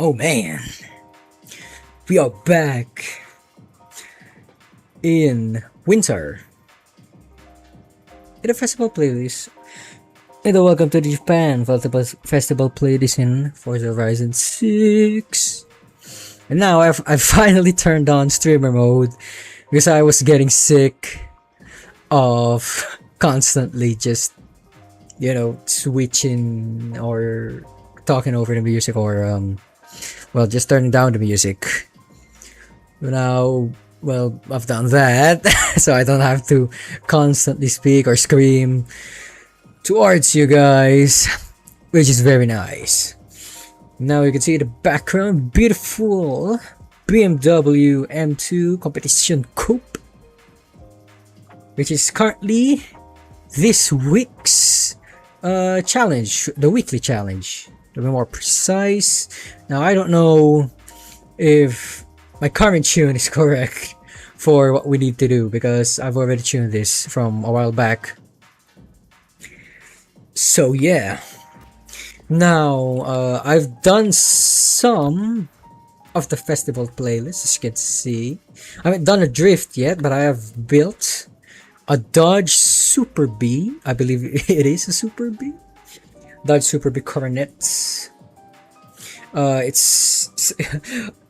Oh man, we are back in winter in a festival playlist. And welcome to the Japan Festival playlist in Forza Horizon 6. And now I've finally turned on streamer mode because I was getting sick of constantly just, switching or talking over the music or just turning down the music. Now, I've done that, so I don't have to constantly speak or scream towards you guys, which is very nice. Now you can see the background, beautiful BMW M2 competition coupe, which is currently this week's challenge, the weekly challenge. To be more precise, now I don't know if my current tune is correct for what we need to do because I've already tuned this from a while back. So yeah, now I've done some of the festival playlists, as you can see. I haven't done a drift yet, but I have built a Dodge Super B. I believe it is a Super B. Dodge Super B Coronets. It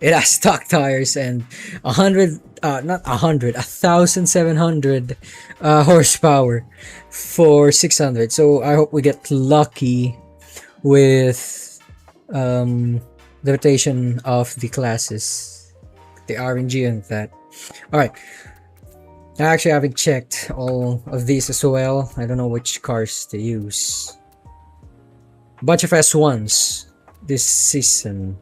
has stock tires and 1,700 horsepower for 600. So I hope we get lucky with the rotation of the classes, the RNG and that. Alright, I actually haven't checked all of these as well. I don't know which cars to use. Bunch of S1s this season,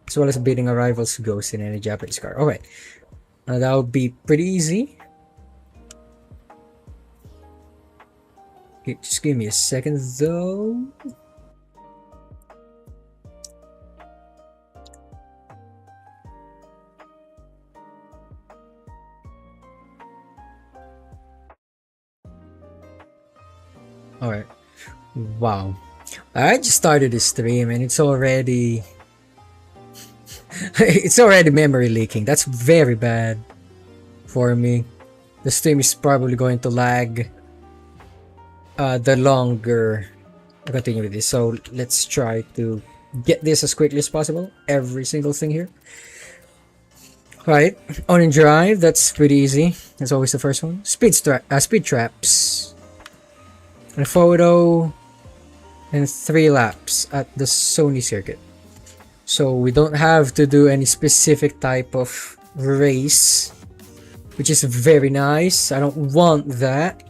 as well as beating a rival's ghost in any Japanese car. Alright, that would be pretty easy. Okay, just give me a second though. Alright, wow. I just started this stream and it's already memory leaking. That's very bad for me. The stream is probably going to lag the longer I continue with this. So let's try to get this as quickly as possible. Every single thing here. Right, on and drive. That's pretty easy. That's always the first one. Speed traps. And a photo. And 3 laps at the Sony circuit. So we don't have to do any specific type of race, which is very nice. I don't want that.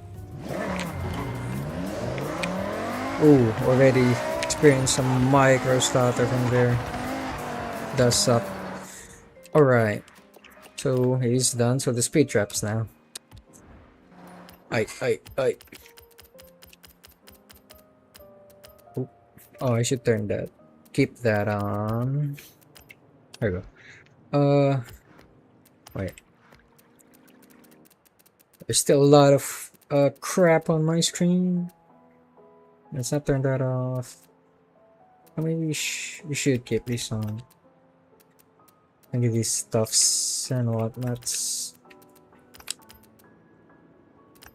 Oh, already experienced some micro stutter from there. Does suck. Alright, so he's done. So the speed traps now. Aye. Oh, I should turn that. Keep that on. There we go. Wait. There's still a lot of crap on my screen. Let's not turn that off. I mean, we should keep this on. And give these stuffs and whatnots.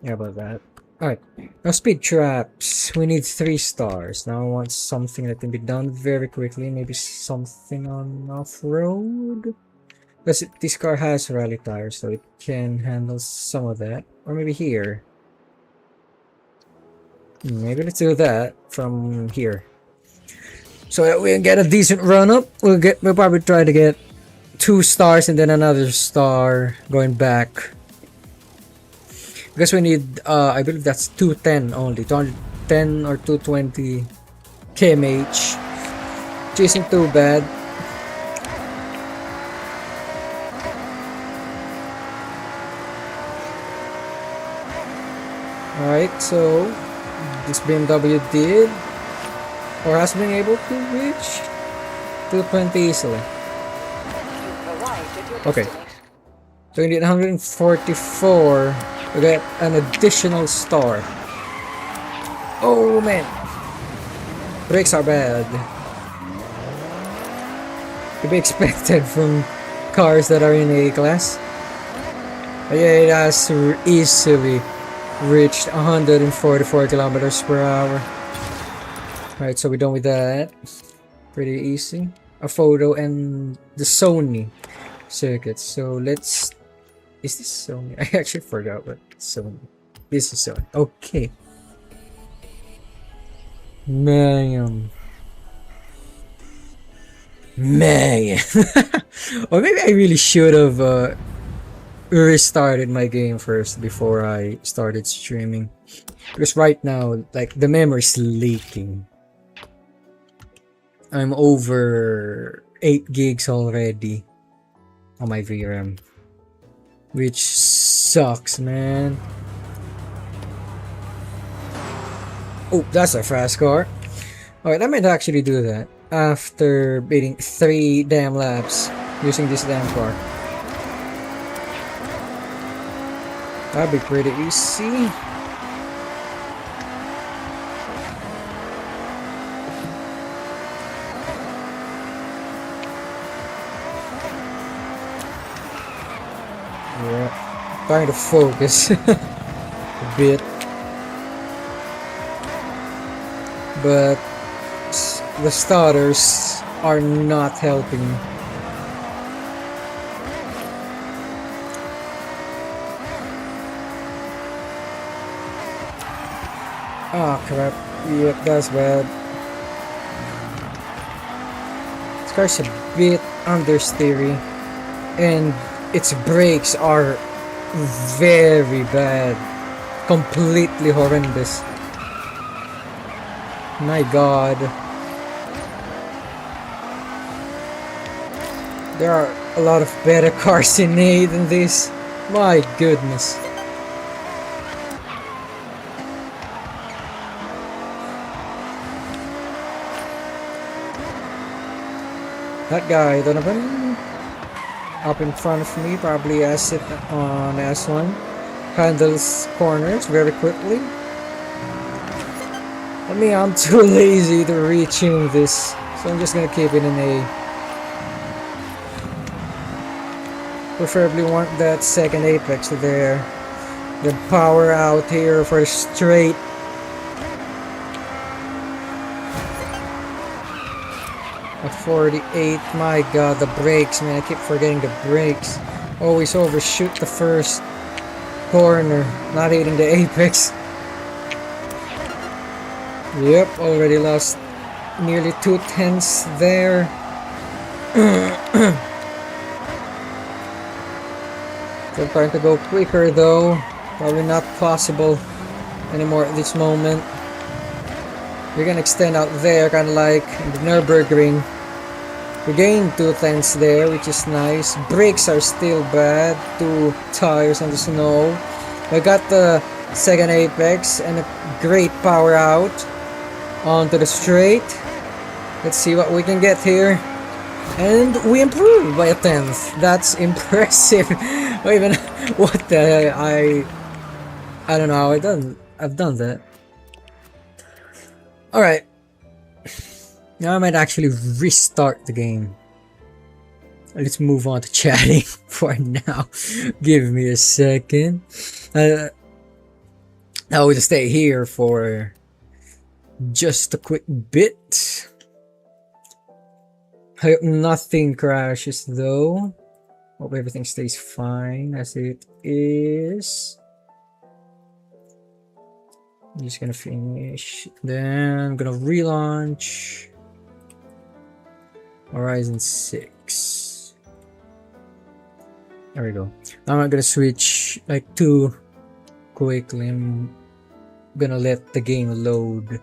Yeah, about that. Alright, now speed traps. We need 3 stars. Now I want something that can be done very quickly. Maybe something on off-road. Because this car has rally tires, so it can handle some of that. Or maybe here. Maybe let's do that from here. So that we can get a decent run up. We'll probably try to get 2 stars and then another star going back. Because we need, I believe that's 210 only, 210 or 220 kmh, which isn't too bad. Alright, so this BMW did, or has been able to reach 220 easily. Okay, so we need 144. We get an additional star. Oh man, brakes are bad. to be expected from cars that are in A class. But yeah, it has easily reached 144 kilometers per hour. Right, so we're done with that. Pretty easy. A photo and the Sony circuits. So let's... Is this Sony? I actually forgot what Sony. This is Sony. Okay. Man. Or maybe I really should have restarted my game first before I started streaming. Because right now, like, the memory's leaking. I'm over 8 gigs already on my VRAM. Which sucks, man. Oh, that's a fast car. Alright, I might actually do that after beating 3 damn laps using this damn car. That'd be pretty easy. Yeah, trying to focus a bit. But the starters are not helping. Oh crap, yep, that's bad. This car's a bit understeery and its brakes are very bad. Completely horrendous. My god. There are a lot of better cars in A than this. My goodness. That guy, Donovan, up in front of me, probably has it on S1. Handles corners very quickly. I mean, I'm too lazy to retune this, so I'm just gonna keep it in A. Preferably want that second apex there. The power out here for straight. At 48, my god, the brakes, man, I keep forgetting the brakes. Always overshoot the first corner, not hitting the apex. Yep, already lost nearly 2/10 there. Still trying to go quicker though. Probably not possible anymore at this moment. We're gonna extend out there, kinda like in the Nürburgring. We gained 2/10 there, which is nice. Brakes are still bad. 2 tires on the snow. I got the second apex and a great power out onto the straight. Let's see what we can get here. And we improved by a 10th. That's impressive. Even what the I don't know how I've done that. Alright. Now I might actually restart the game. Let's move on to chatting for now. Give me a second. I will just stay here for just a quick bit. I hope nothing crashes though. Hope everything stays fine as it is. I'm just gonna finish. Then I'm gonna relaunch Horizon 6. There we go. I'm not gonna switch like too quickly. I'm gonna let the game load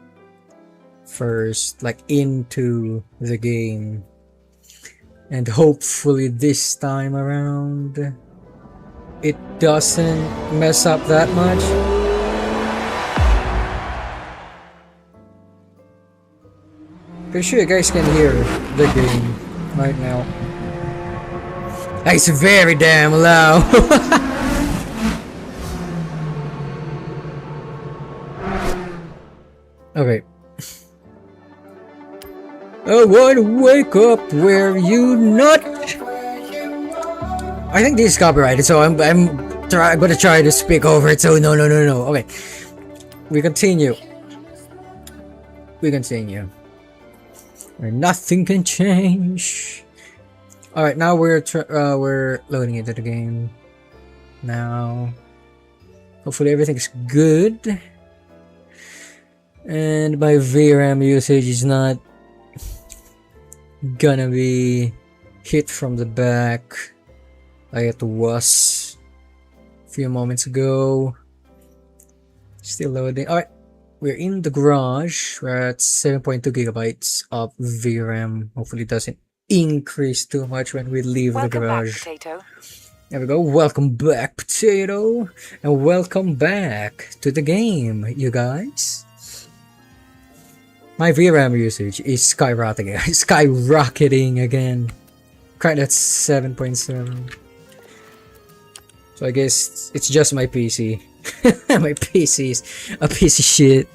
first, like into the game. And hopefully this time around it doesn't mess up that much. Pretty sure you guys can hear the game right now. It's very damn loud. Okay. I wanna wake up where you not. I think this is copyrighted, so I'm gonna try to speak over it. So no. Okay, we continue. Where nothing can change. All right, now we're loading into the game. Now, hopefully everything's good, and my VRAM usage is not gonna be hit from the back like it was a few moments ago. Still loading. Alright, we're in the garage. We're at 7.2 gigabytes of VRAM. Hopefully it doesn't increase too much when we leave the garage. Back, Potato. There we go. Welcome back, Potato, and welcome back to the game, you guys. My VRAM usage is skyrocketing again. Currently at 7.7. So I guess it's just my PC. My PC's a piece of shit.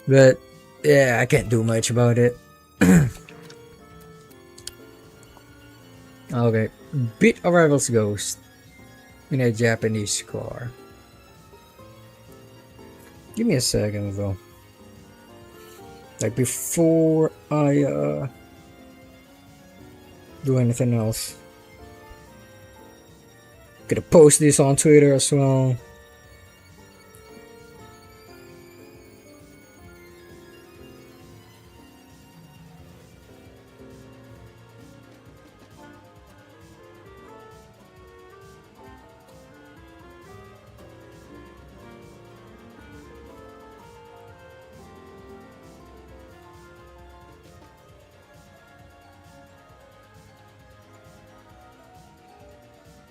But yeah, I can't do much about it. Okay, beat a rival's ghost in a Japanese car. Give me a second though. Like before I do anything else. Gonna post this on Twitter as well.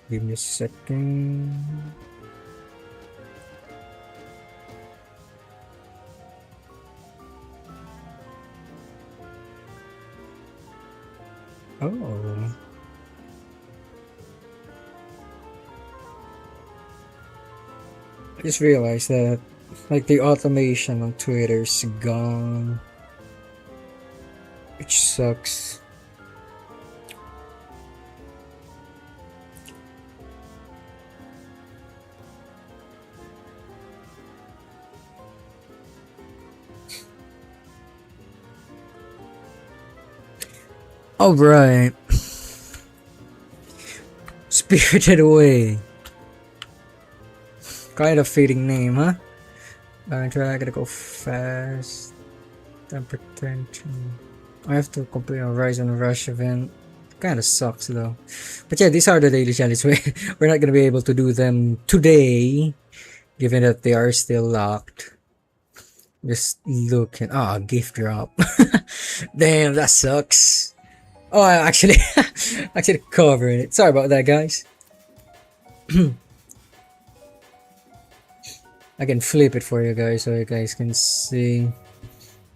Give me a second. Oh. I just realized that like the automation on Twitter's gone. Which sucks. Alright. Spirited Away. Kind of fitting name, huh? I gotta go fast. Temper tension. I have to complete a Rise and Rush event. Kinda sucks though. But yeah, these are the daily challenges. We're not gonna be able to do them today, given that they are still locked. Just looking. Ah, gift drop. Damn, that sucks. Oh, I actually covering it. Sorry about that, guys. I can flip it for you guys so you guys can see.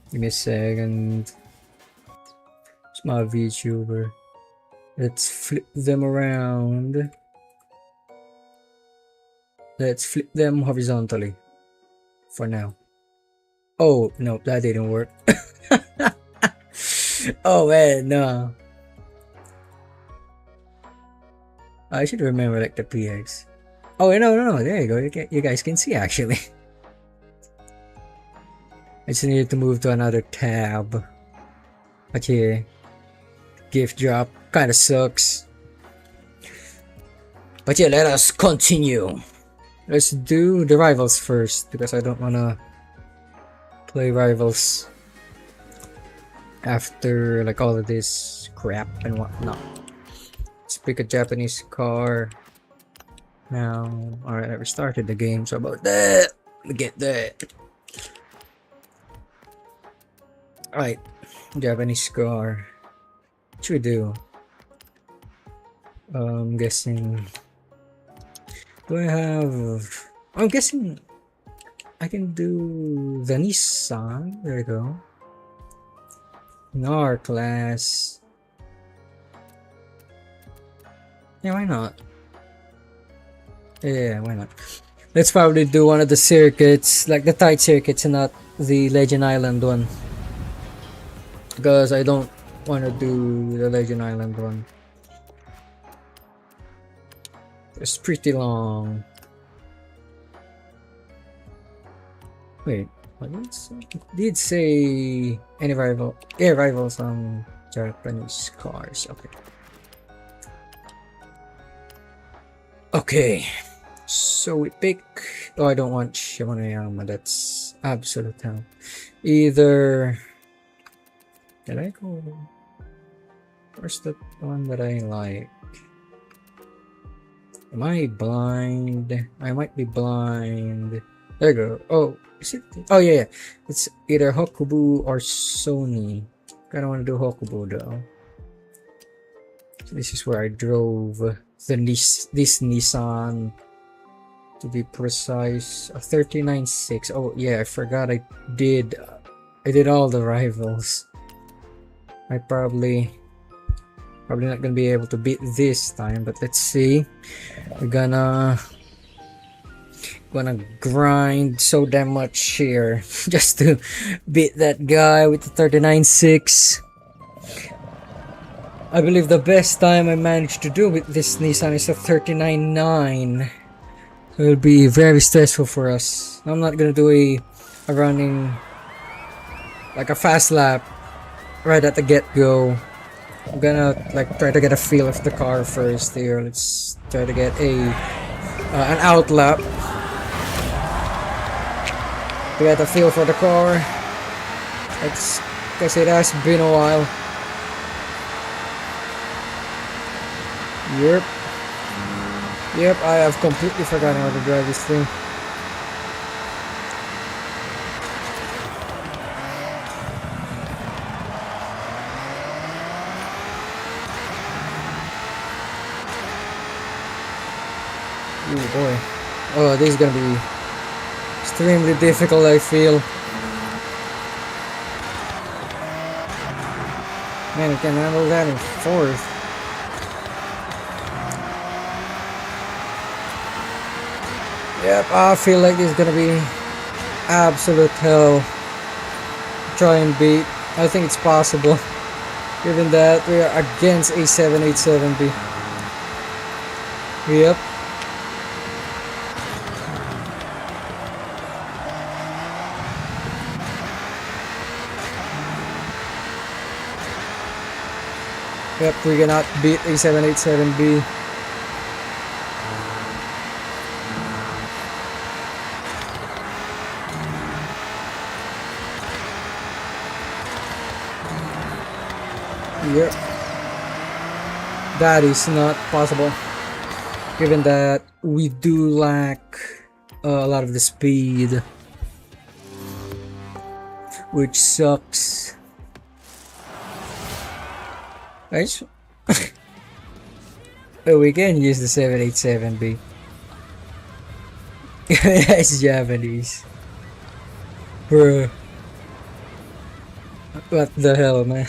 Give me a second. It's my VTuber. Let's flip them around. Let's flip them horizontally. For now. Oh, no, that didn't work. Oh man, no. I should remember like the PX. Oh no, there you go. You guys can see actually. I just needed to move to another tab. But yeah, gift drop kind of sucks. But yeah, let us continue. Let's do the rivals first because I don't wanna play rivals after like all of this crap and whatnot. Let's pick a Japanese car. Now, alright, I restarted the game, so about that. We get that. Alright, Japanese car. What should we do? I'm guessing. Do I have. I'm guessing I can do the Nissan. There we go. In our class. Yeah, why not? Yeah, why not? Let's probably do one of the circuits, like the tight circuits and not the Legend Island one. because I don't want to do the Legend Island one. It's pretty long. Wait, what did it say? It did say any air rivals on Japanese cars. Okay. Okay. So we pick. Oh, I don't want Shimonoyama. That's absolute hell. Either. Did I go? Where's the one that I like? Am I blind? I might be blind. There you go. Oh, is it? Oh yeah, yeah. It's either Hokubu or Sony. Kinda want to do Hokubu though. So this is where I drove this Nissan. To be precise, a 39.6. Oh yeah, I forgot I did all the rivals. I probably not gonna be able to beat this time, but let's see. We're gonna grind so damn much here just to beat that guy with the 39.6. I believe the best time I managed to do with this Nissan is a 39.9. So it'll be very stressful for us. I'm not gonna do a running like a fast lap right at the get-go. I'm gonna like try to get a feel of the car first here. Let's try to get an out lap to get a feel for the car. Because it has been a while. Yep, I have completely forgotten how to drive this thing. Oh boy. Oh, this is gonna be extremely difficult, I feel. Man, I can handle that in fourth. Yep, I feel like this is gonna be absolute hell. Try and beat. I think it's possible. Given that we are against a 787B. Yep. Yep, we cannot beat a 787B. Yep. That is not possible. Given that we do lack a lot of the speed. Which sucks. Right? Oh, we can use the 787B. It's Japanese. Bruh. What the hell, man?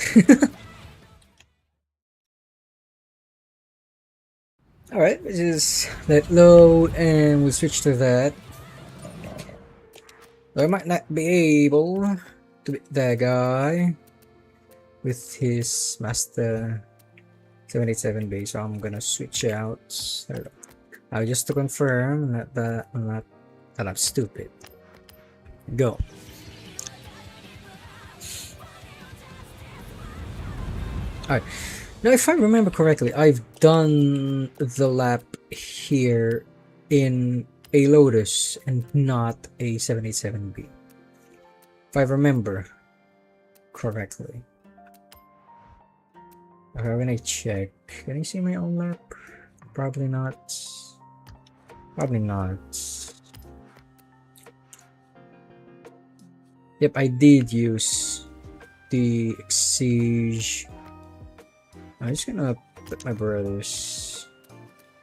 Alright, let's just let load and we'll switch to that. I might not be able to beat that guy with his Master 787B, so I'm gonna switch out. Just to confirm that I'm not stupid. Go. Alright. Now, if I remember correctly, I've done the lap here in a Lotus and not a 787B. If I remember correctly. Okay, I'm gonna check. Can you see my own lap? Probably not. Probably not. Yep, I did use the Exige. I'm just gonna put my brothers.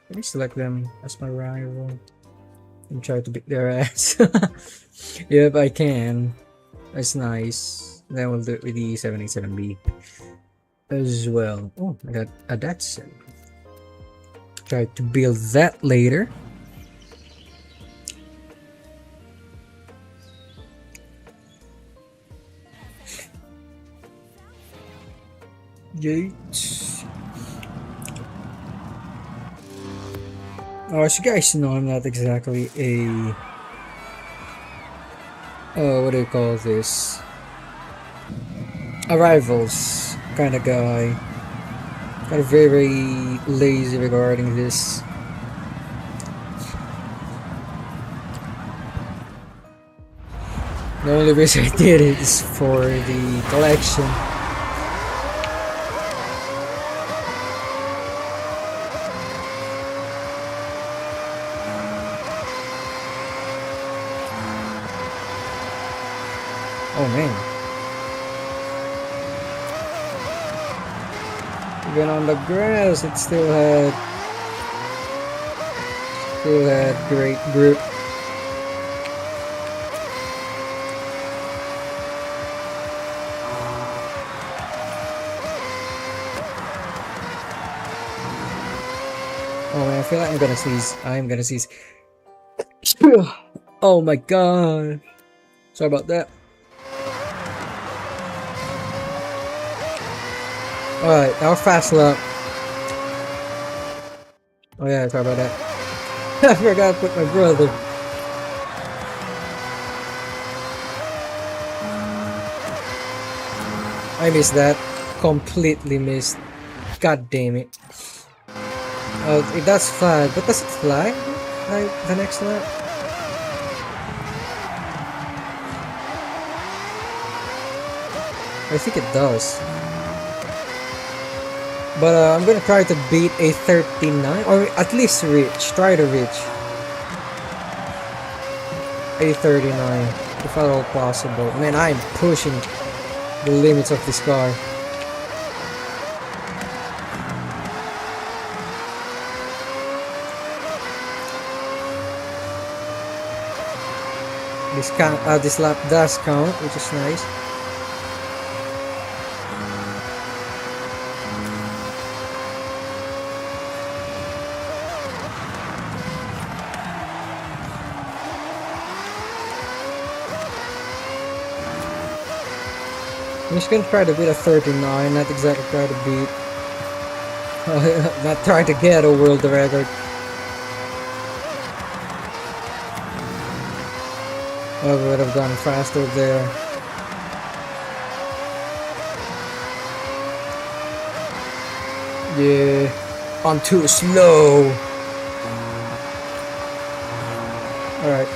Can I select them as my rival and try to beat their ass? Yep, I can. That's nice. Then we'll do it with the 787B as well. Oh, I got a Datsun. Try to build that later. Yates. Oh, as you guys know, I'm not exactly a what do you call this? Arrivals kind of guy. Kind of very lazy regarding this. The only reason I did it is for the collection. Oh man. Even on the grass it still had great grip. Oh man, I feel like I'm gonna sneeze. Oh my god. Sorry about that. Alright, now fast lap. Oh yeah, sorry about that. I forgot to put my brother. I missed that. Completely missed. God damn it. It does fly, but does it fly? Like the next lap? I think it does. But I'm gonna try to beat a 39, or at least try to reach a 39, if at all possible. Man, I'm pushing the limits of this car. This lap does count, which is nice. I'm just gonna try to beat a 39, not exactly try to beat, not try to get a world record. Oh, we would have gone faster there. Yeah, I'm too slow. Alright.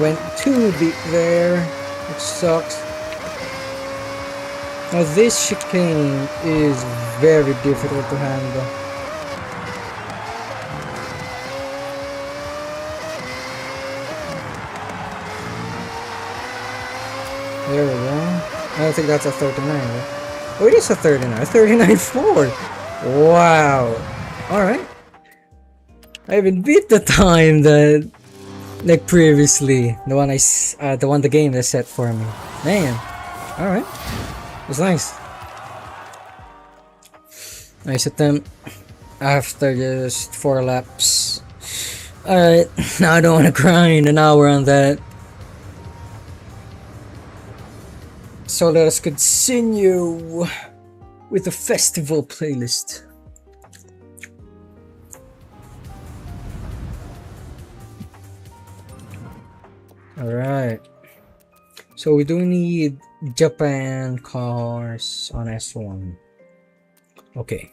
Went too deep there, which sucks. Now this chicane is very difficult to handle. There we go. I don't think that's a 39, right? Oh, it is a 39. 39.4. Wow. Alright. I even beat the time that, like previously, the one the game has set for me. Man. Alright. It was nice. Nice attempt. After just 4 laps. Alright. Now I don't want to grind an hour on that. So let us continue with the festival playlist. Alright. So we do need Japan cars on S1. Okay.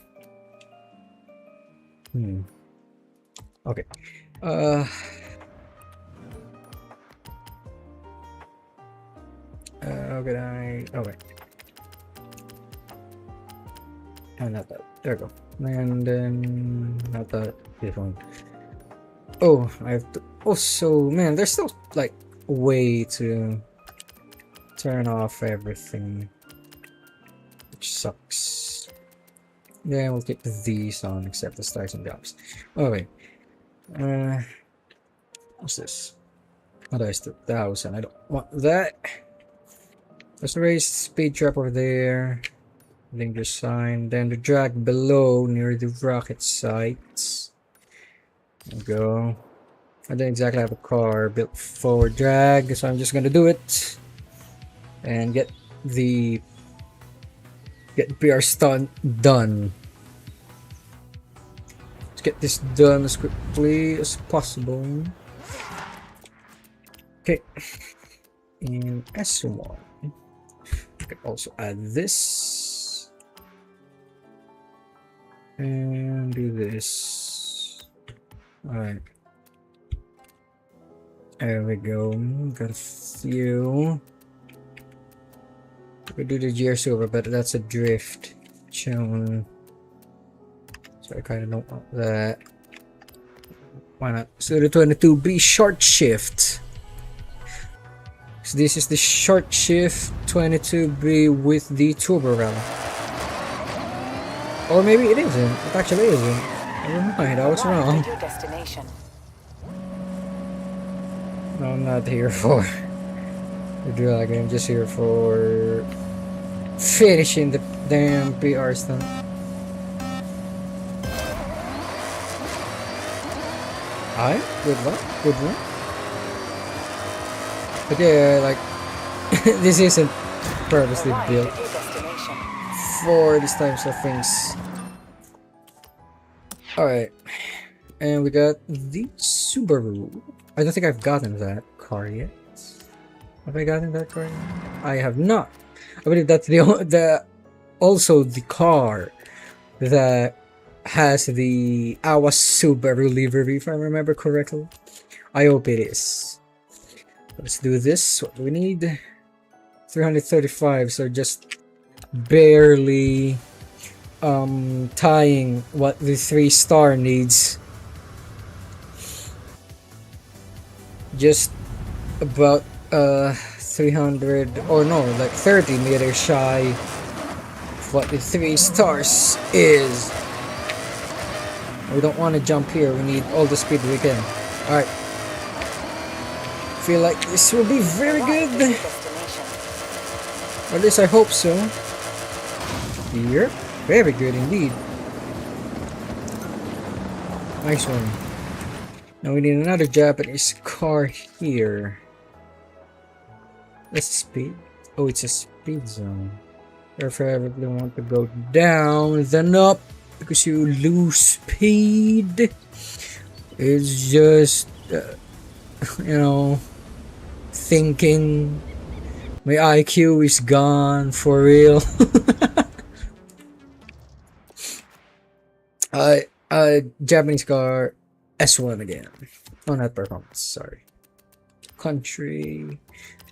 Okay. How could I? Oh wait. Oh, not that. There we go. And then not that. This one. Oh, I have to. Oh, so man, there's still like a way to turn off everything, which sucks. Yeah, we'll keep these on except the stars and gaps. Oh wait. What's this? Oh, there's the 1,000. I don't want that. Let's raise speed trap over there. danger sign, then the drag below near the rocket sites. There we go. I don't exactly have a car built for drag, so I'm just gonna do it and get the PR stunt done. Let's get this done as quickly as possible. Okay, in S1, I can also add this and do this. All right. There we go. Got a few. We do the gear silver, but that's a drift shown. So I kind of don't want that. Why not? So the 22B short shift. So this is the short shift 22B with the turbo rally. Or maybe it isn't. It actually isn't. Never mind, I was wrong. No, I'm not here for the drag. I'm just here for finishing the damn PR stunt. Alright, good luck, good luck. But yeah, like, this isn't purposely built for these types of things. Alright, and we got the Subaru. I don't think I've gotten that car yet. Have I gotten that car yet? I have not. I believe that's also the car that has the Awa Subaru livery, if I remember correctly. I hope it is. Let's do this. What do we need? 335, so just barely tying what the 3-star needs. Just about 300, or no, like 30 meters shy of what the 3 stars is. We don't want to jump here, we need all the speed we can. Alright. Feel like this will be very good. Or at least I hope so. Here. Very good indeed. Nice one. Now we need another Japanese car here. That's speed. Oh, it's a speed zone. Therefore, I really want to go down, then up, because you lose speed. It's just, you know, thinking. My IQ is gone for real. Japanese car, S1 again. Oh, not performance, sorry. Country,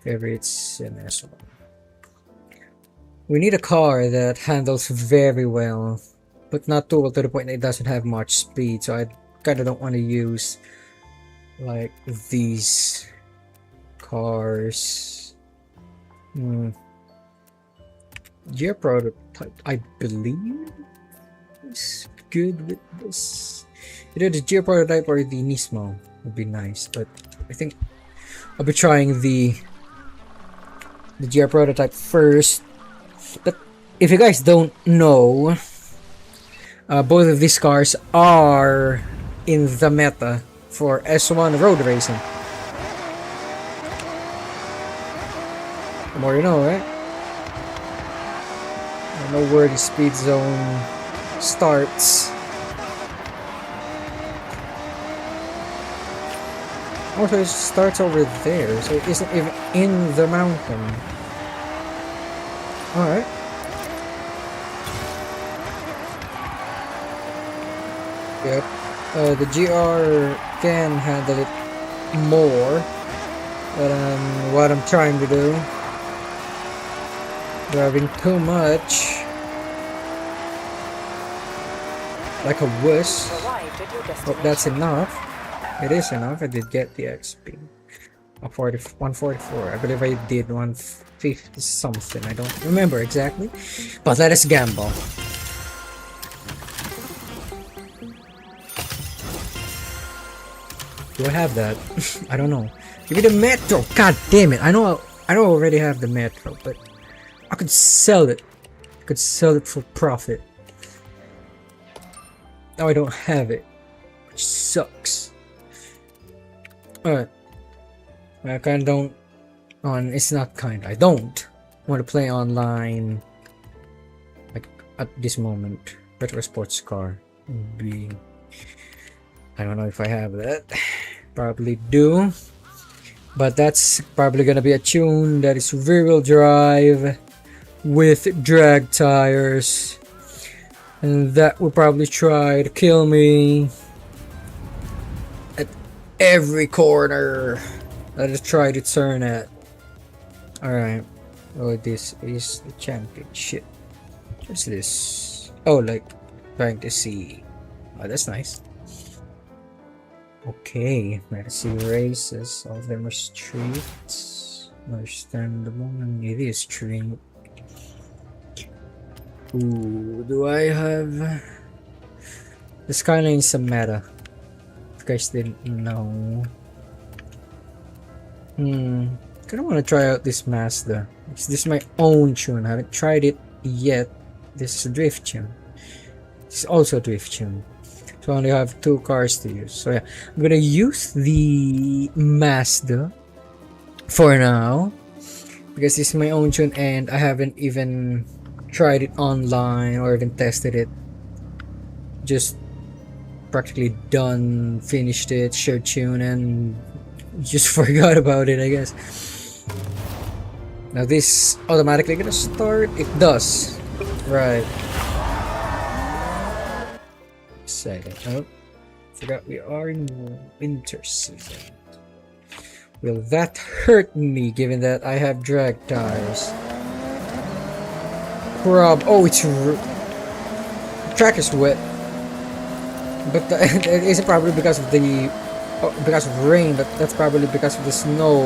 favorites, and S1. We need a car that handles very well, but not too well to the point that it doesn't have much speed, so I kinda don't want to use like these cars. Gear prototype, I believe, is good with this. Either the Gear prototype or the Nismo would be nice, but I think I'll be trying the Gear prototype first. But if you guys don't know, both of these cars are in the meta for S1 road racing. The more you know, right? I know where the speed zone starts. Also, it starts over there, so it isn't even in the mountain. Alright. Yep. The GR can handle it more than what I'm trying to do. Driving too much. Like a wuss. Hope that's enough. It is enough. I did get the XP. 144. I believe I did 150 something. I don't remember exactly. But let us gamble. Do I have that? I don't know. Give me the Metro. God damn it. I know I already have the Metro, but I could sell it I could sell it for profit. Now I don't have it, which sucks. Alright. I kinda don't... it's not kinda. I don't want to play online like at this moment. Retro sports car would be... I don't know if I have that. Probably do. But that's probably gonna be a tune that is rear-wheel drive with drag tires. And that will probably try to kill me at every corner that I try to turn at. Alright. Oh, this is the championship. What's this? Oh, like trying to see. Oh, that's nice. Okay, let's see races. All of them are streets. Understandable. And it is street. Ooh, do I have... The Skyline is a meta. If you guys didn't know. I don't want to try out this Mazda. This is my own tune. I haven't tried it yet. This is a drift tune. This is also a drift tune. So I only have 2 cars to use. So yeah, I'm gonna use the Mazda for now. Because this is my own tune and I haven't even tried it online or even tested it. Just practically done, finished it, shared tune, and just forgot about it, I guess. Now this automatically gonna start? It does. Right. Exciting. Oh, forgot we are in winter season. Will that hurt me given that I have drag tires? Oh, it's the track is wet, but it isn't probably because of the because of rain, but that's probably because of the snow.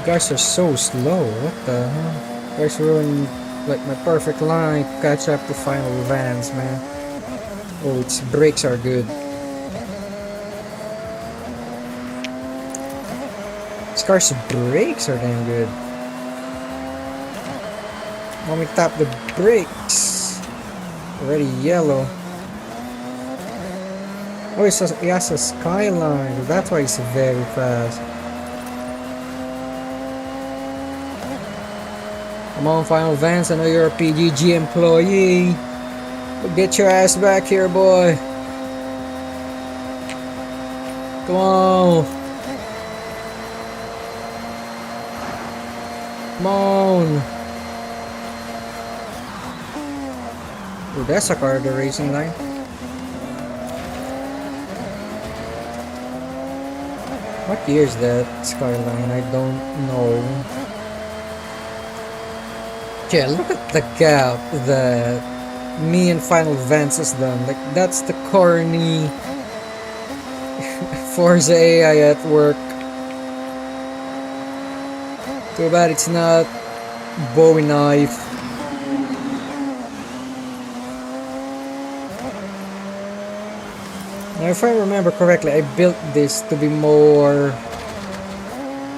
You guys are so slow. What the hell? You guys ruined like my perfect line to catch up to final vans, man. Oh, its brakes are good. This car's brakes are damn good. Let me tap the brakes. Already yellow. Oh, he has a Skyline. That's why he's very fast. Come on, Final Vans. I know you're a PGG employee. But get your ass back here, boy. Come on. Come on. Oh, that's a car, the racing line. What year is that Skyline? I don't know. Yeah, look at the gap that me and Final Vance has done. Like, that's the corny Forza AI at work. Too bad it's not Bowie knife. Now, if I remember correctly, I built this to be more...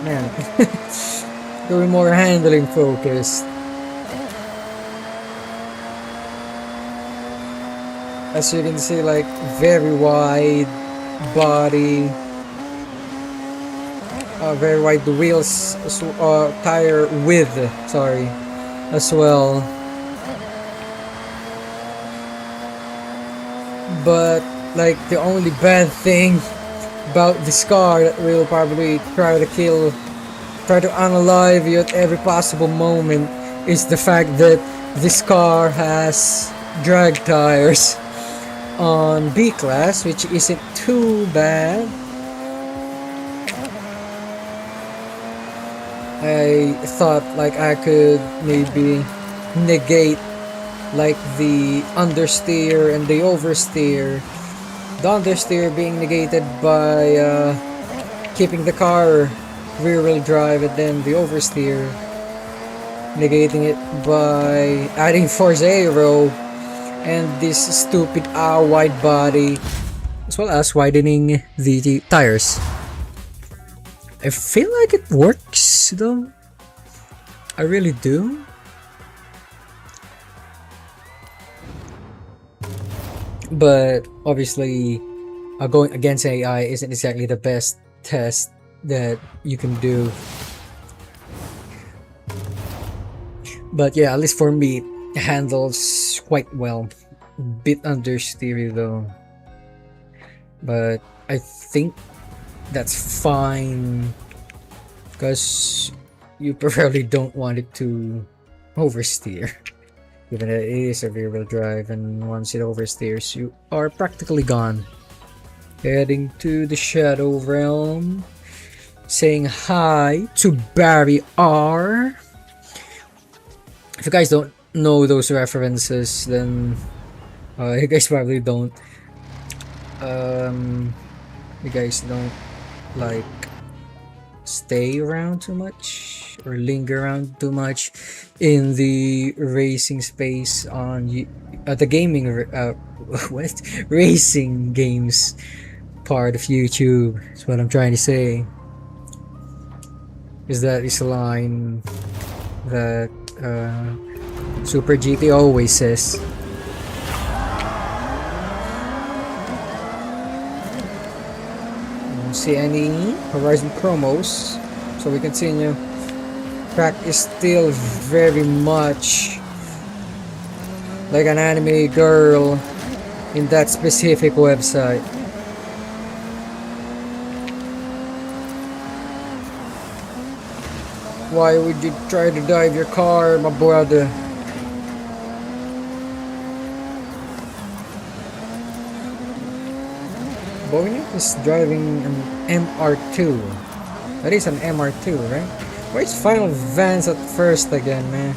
Man. to be more handling focused. As you can see, like, very wide body. Very wide wheels, tire width, sorry, as well. But like the only bad thing about this car that will probably try to unalive you at every possible moment is the fact that this car has drag tires on B class, which isn't too bad. I thought like I could maybe negate like the understeer and the oversteer. The understeer being negated by keeping the car rear-wheel drive, and then the oversteer negating it by adding Forza Aero and this stupid wide body, as well as widening the tires. I feel like it works though. I really do. But obviously, going against AI isn't exactly the best test that you can do. But yeah, at least for me, it handles quite well. Bit understeery though. But I think that's fine because you probably don't want it to oversteer. Given that it is a rear-wheel drive, and once it oversteers, you are practically gone. Heading to the Shadow Realm, saying hi to Barry R. If you guys don't know those references, then you guys probably don't. You guys don't like stay around too much or linger around too much in the racing space on the gaming what racing games part of YouTube. That's what I'm trying to say. Is that is a line that Super GT always says. Don't see any Horizon promos, so we continue. Track is still very much like an anime girl in that specific website. Why would you try to dive your car, my brother? Boynik is driving an MR2. That is an MR2, right? Where's Final Vans at first again, man?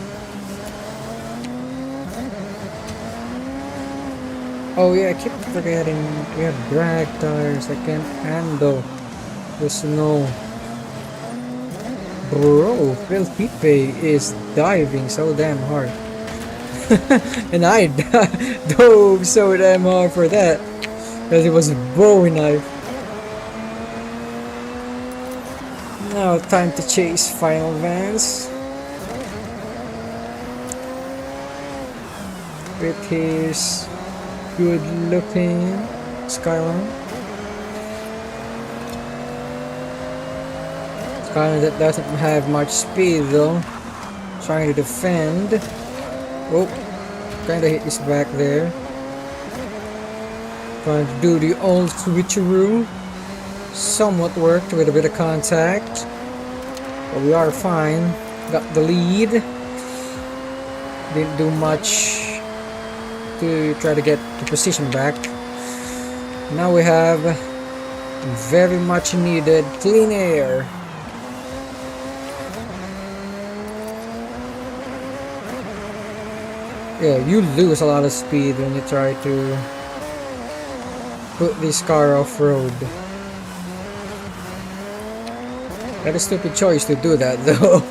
Oh yeah, I keep forgetting we have drag tires. I can't handle the snow. Bro, Felipe is diving so damn hard. And I dove so damn hard for that. Because it was a Bowie knife. Now time to chase Final Vans with his good looking Skyline. Skyline that doesn't have much speed though. Trying to defend. Oh, kinda hit his back there. Trying to do the old switcheroo. Somewhat worked with a bit of contact. But we are fine. Got the lead. Didn't do much to try to get the position back. Now we have very much needed clean air. Yeah, you lose a lot of speed when you try to put this car off-road. That is a stupid choice to do that though.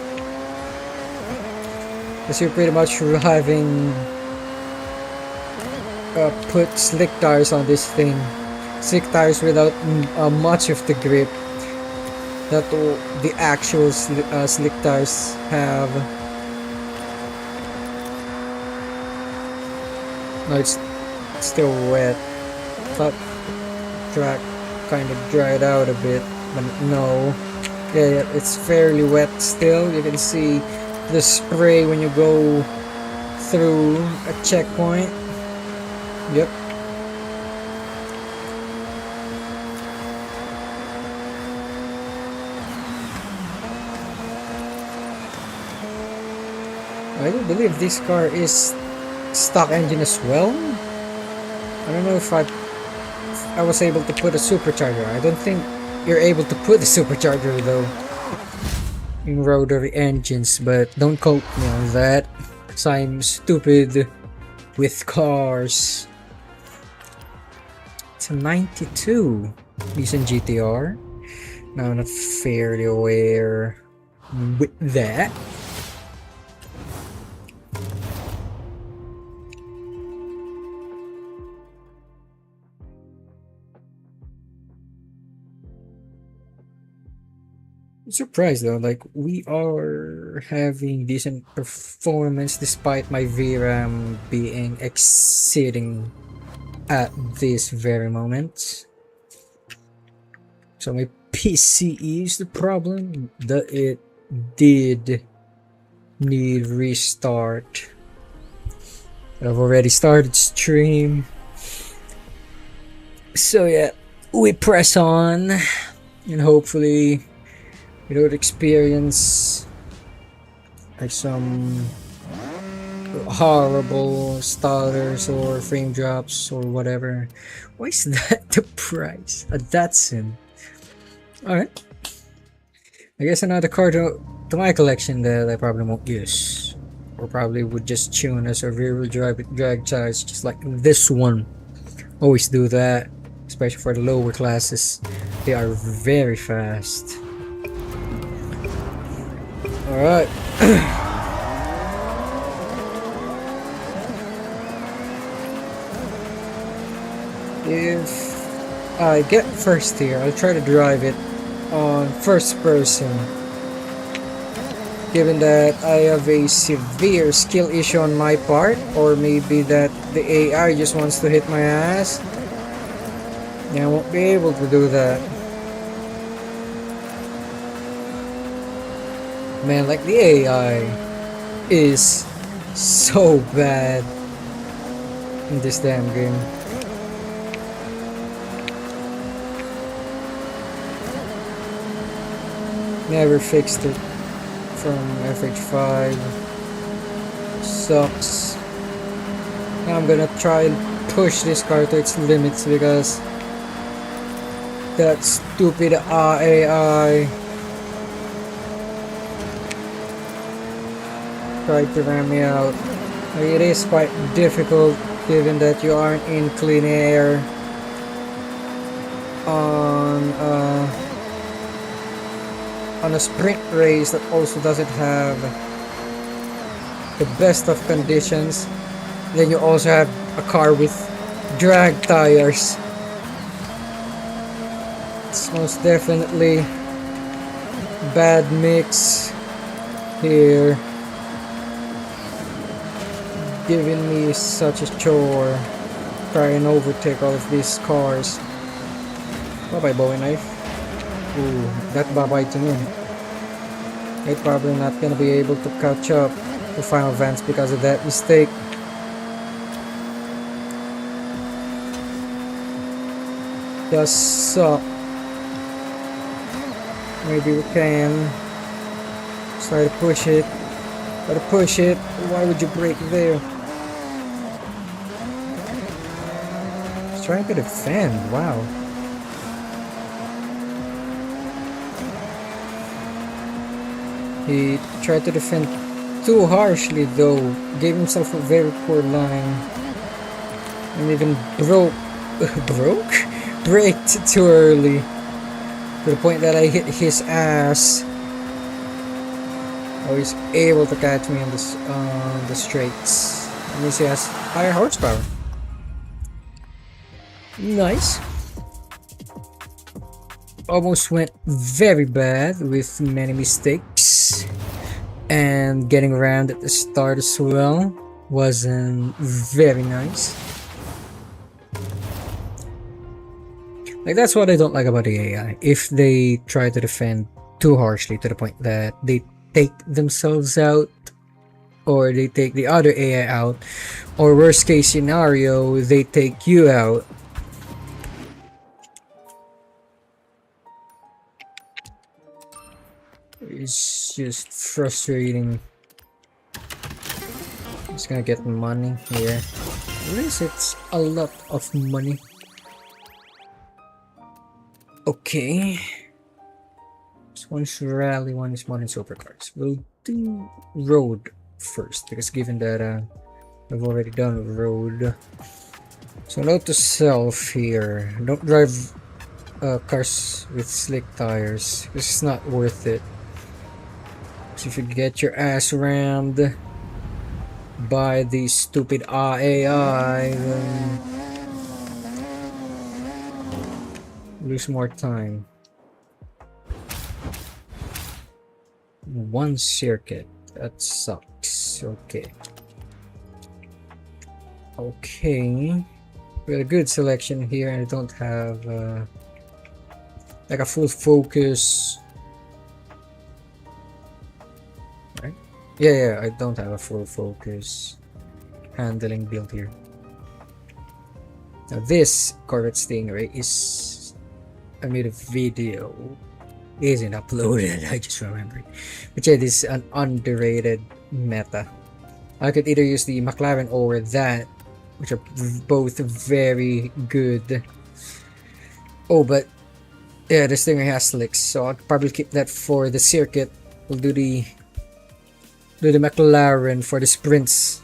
Because you're pretty much having put slick tires on this thing. Slick tires without much of the grip that the actual slick tires have. No, it's still wet. Thought track kind of dried out a bit, but no. Yeah, it's fairly wet still. You can see the spray when you go through a checkpoint. Yep. I do believe this car is stock engine as well. I don't know if I was able to put a supercharger. I don't think you're able to put a supercharger though in rotary engines, but don't quote me on that because I'm stupid with cars. It's a 92 Nissan GTR. Now I'm not fairly aware with that. Surprised though, like we are having decent performance despite my VRAM being exceeding at this very moment. So my PC is the problem that it did need restart. But I've already started stream. So yeah, we press on and hopefully we don't experience like some horrible stutters or frame drops or whatever. Why is that the price? A Datsun. Alright. I guess another card to my collection that I probably won't use. Or probably would just tune as a rear wheel drag charge, just like this one. Always do that, especially for the lower classes. They are very fast. Alright. If I get first here, I'll try to drive it on first person. Given that I have a severe skill issue on my part, or maybe that the AI just wants to hit my ass, yeah, I won't be able to do that. Man, like the AI is so bad in this damn game. Never fixed it from FH5. Sucks. Now I'm gonna try and push this car to its limits because that stupid AI tried to ram me out. It is quite difficult given that you aren't in clean air on a sprint race that also doesn't have the best of conditions. Then you also have a car with drag tires. It's most definitely bad mix here, giving me such a chore try and overtake all of these cars. Bye bye Bowie knife. Ooh, that bye bye to me. I'm probably not gonna be able to catch up to Final Vance because of that mistake. Does suck. Maybe we can try to push it. Gotta push it. Why would you break there? He's trying to defend. Wow. He tried to defend too harshly though, gave himself a very poor line, and even braked too early, to the point that I hit his ass. Oh, he's able to catch me on the straights. At least he has higher horsepower. Nice. Almost went very bad with many mistakes, and getting around at the start as well wasn't very nice. Like, that's what I don't like about the AI. If they try to defend too harshly to the point that they take themselves out, or they take the other AI out, or worst case scenario, they take you out. It's just frustrating. Just gonna get money here. At least it's a lot of money. Okay. This one's rally, one is one in supercars. We'll do road first because given that I've already done road. So note to self here. Don't drive cars with slick tires. It's not worth it. So if you get your ass rammed by the stupid AI, then lose more time. one circuit. That sucks. Okay. Okay. We got a good selection here, and I don't have like a full focus. Right? Yeah, I don't have a full focus handling build here. Now this Corvette Stingray is, I made a video. It isn't uploaded, I just remembered. But yeah, this is an underrated meta. I could either use the McLaren or that, which are both very good. Oh, but yeah, the Stingray has slicks, so I'll probably keep that for the circuit. We'll do the McLaren for the sprints.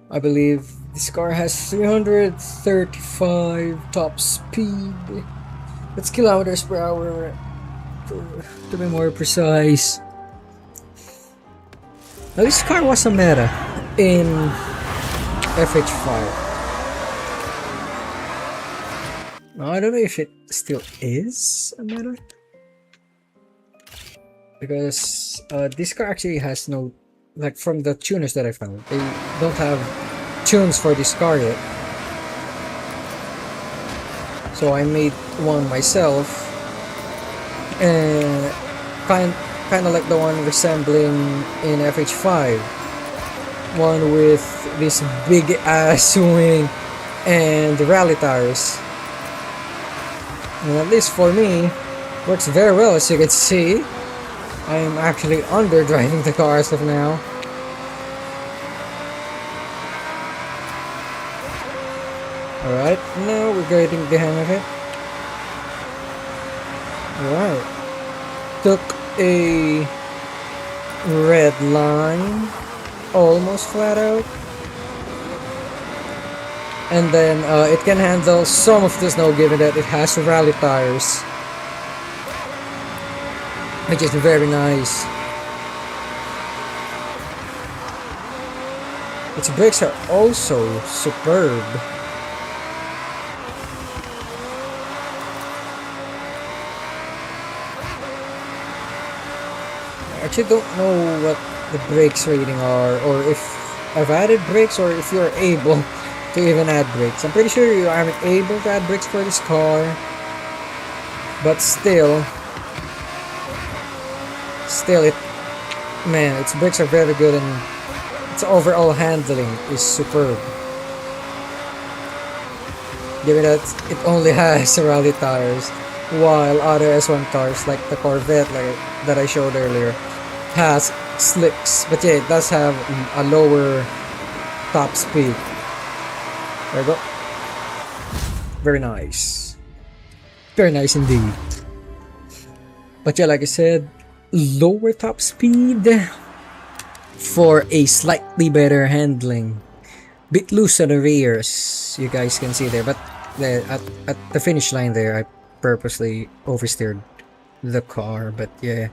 I believe this car has 335 top speed. That's kilometers per hour, to be more precise. Now this car was a meta in FH5. Now I don't know if it still is a meta, because this car actually has no, like, from the tuners that I found, they don't have tunes for this car yet. So I made one myself, and kind of like the one resembling in FH5, one with this big ass swing and rally tires. And at least for me, works very well. As you can see, I am actually underdriving the car as of now. Alright, now we're getting the hang of it. Alright. Took a red line, almost flat out. And then it can handle some of the snow given that it has rally tires, which is very nice. Its brakes are also superb. I actually don't know what the brakes rating are, or if I've added brakes, or if you're able to even add brakes. I'm pretty sure you aren't able to add brakes for this car, but still its brakes are very good, and its overall handling is superb. Given that it only has rally tires, while other S1 cars like the Corvette, that I showed earlier, has slicks. But yeah, it does have a lower top speed. There we go. Very nice. Very nice indeed. But yeah, like I said, lower top speed for a slightly better handling. Bit loose at the rears, you guys can see there, but at the finish line there, I purposely oversteered the car. But yeah,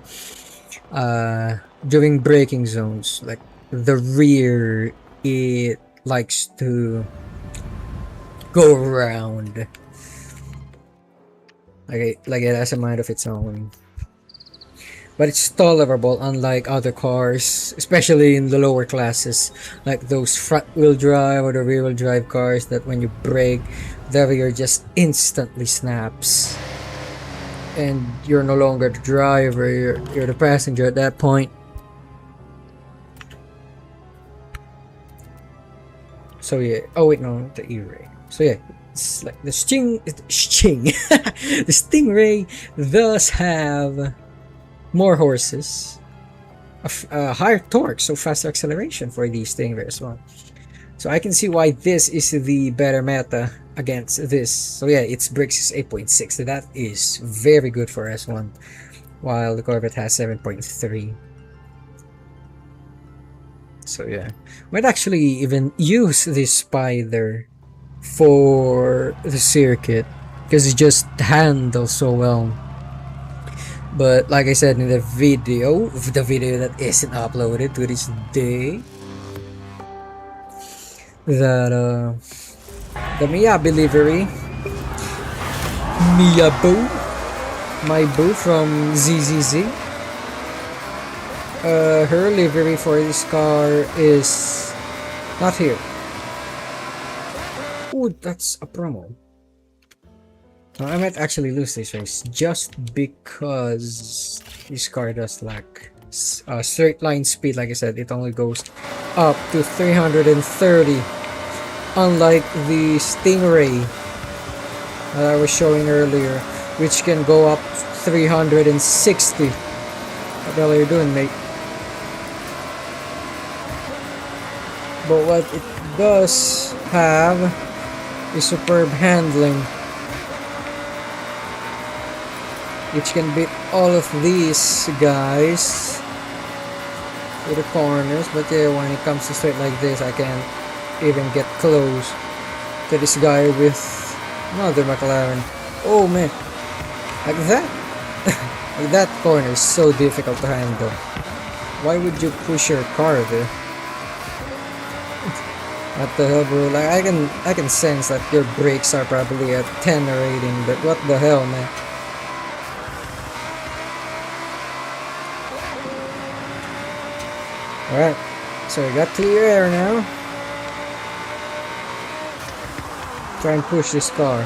during braking zones, like the rear, it likes to go around, like it has a mind of its own. But it's tolerable, unlike other cars, especially in the lower classes, like those front-wheel drive or the rear-wheel drive cars, that when you brake, the rear just instantly snaps, and you're no longer the driver, you're the passenger at that point. So yeah, oh wait, no, the E-Ray. So yeah, it's like the the Stingray does have more horses, a higher torque, so faster acceleration for the Stingray as well. So I can see why this is the better meta against this. So yeah, its brakes is 8.6, so that is very good for S1, while the Corvette has 7.3. So yeah, might actually even use this Spider for the circuit, because it just handles so well. But like I said in the video that isn't uploaded to this day, that the Miyabi livery, my boo from ZZZ, her livery for this car is not here. Oh, that's a promo. I might actually lose this race just because this car does lack straight line speed. Like I said, it only goes up to 330, unlike the Stingray that I was showing earlier, which can go up 360. What the hell are you doing, mate? But what it does have is superb handling, which can beat all of these guys to the corners. But yeah, when it comes to straight like this, I can't even get close to this guy with another McLaren. Oh man, like that. Like that corner is so difficult to handle. Why would you push your car there? What the hell, bro? Like I can sense that your brakes are probably at 10 rating, but what the hell, man? Alright, so we got clear air now. Try and push this car.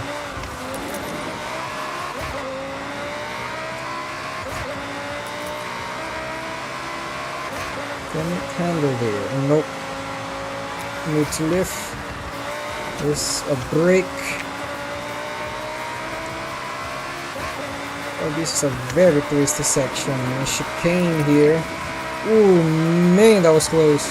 Can it handle it? Nope. Need to lift. There's a brake. Oh, this is a very twisty section. A chicane here. Ooh, man, that was close.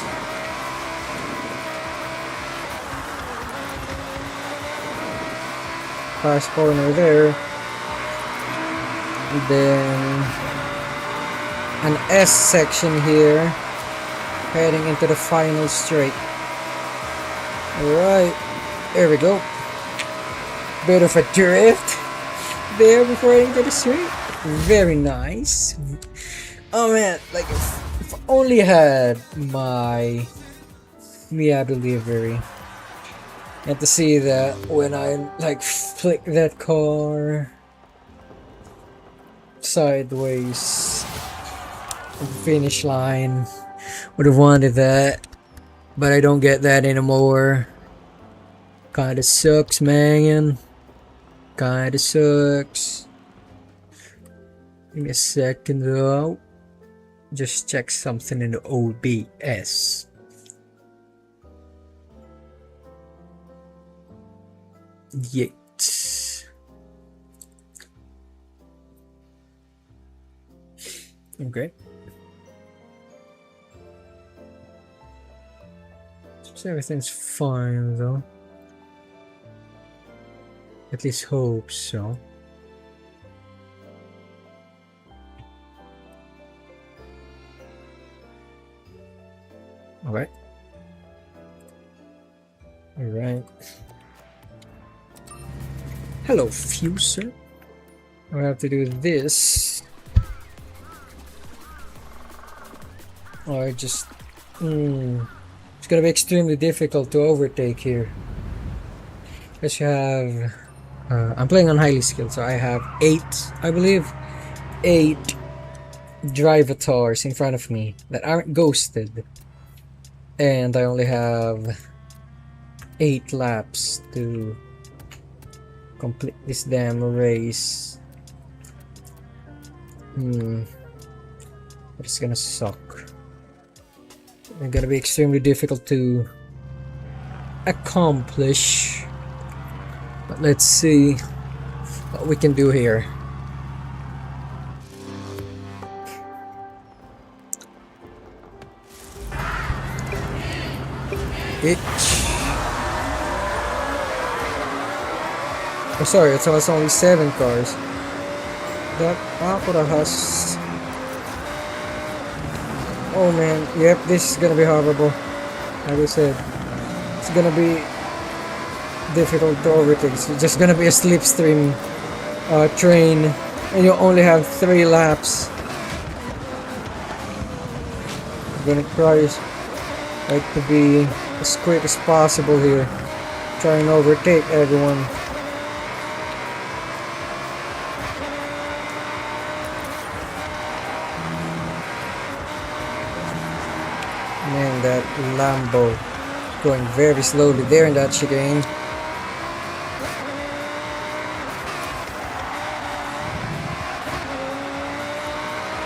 Fast corner there. And then an S section here, heading into the final straight. Alright, there we go. Bit of a drift there before heading to the straight. Very nice. Oh man, like if I only had my Miata livery, and to see that when I like flick that car sideways at the finish line, would have wanted that, but I don't get that anymore. Kinda sucks, man. Kinda sucks. Give me a second though. Just check something in the OBS. Yates. Okay. So everything's fine though. At least hope so. Alright. Alright. Hello, Fuser. I have to do this. Or just... It's gonna be extremely difficult to overtake here. Because you have... I'm playing on highly skilled, so I have 8, I believe, 8 drivatars in front of me that aren't ghosted. And I only have 8 laps to complete this damn race. It's gonna suck. It's gonna be extremely difficult to accomplish. But let's see what we can do here. Oh, sorry, it was only 7 cars. That Acura has... Oh man, yep, this is gonna be horrible. Like I said, it's gonna be difficult to overtake. It's just gonna be a slipstream train, and you only have 3 laps. I'm gonna try to be as quick as possible here. Try and overtake everyone. that Lambo going very slowly there in that chicane.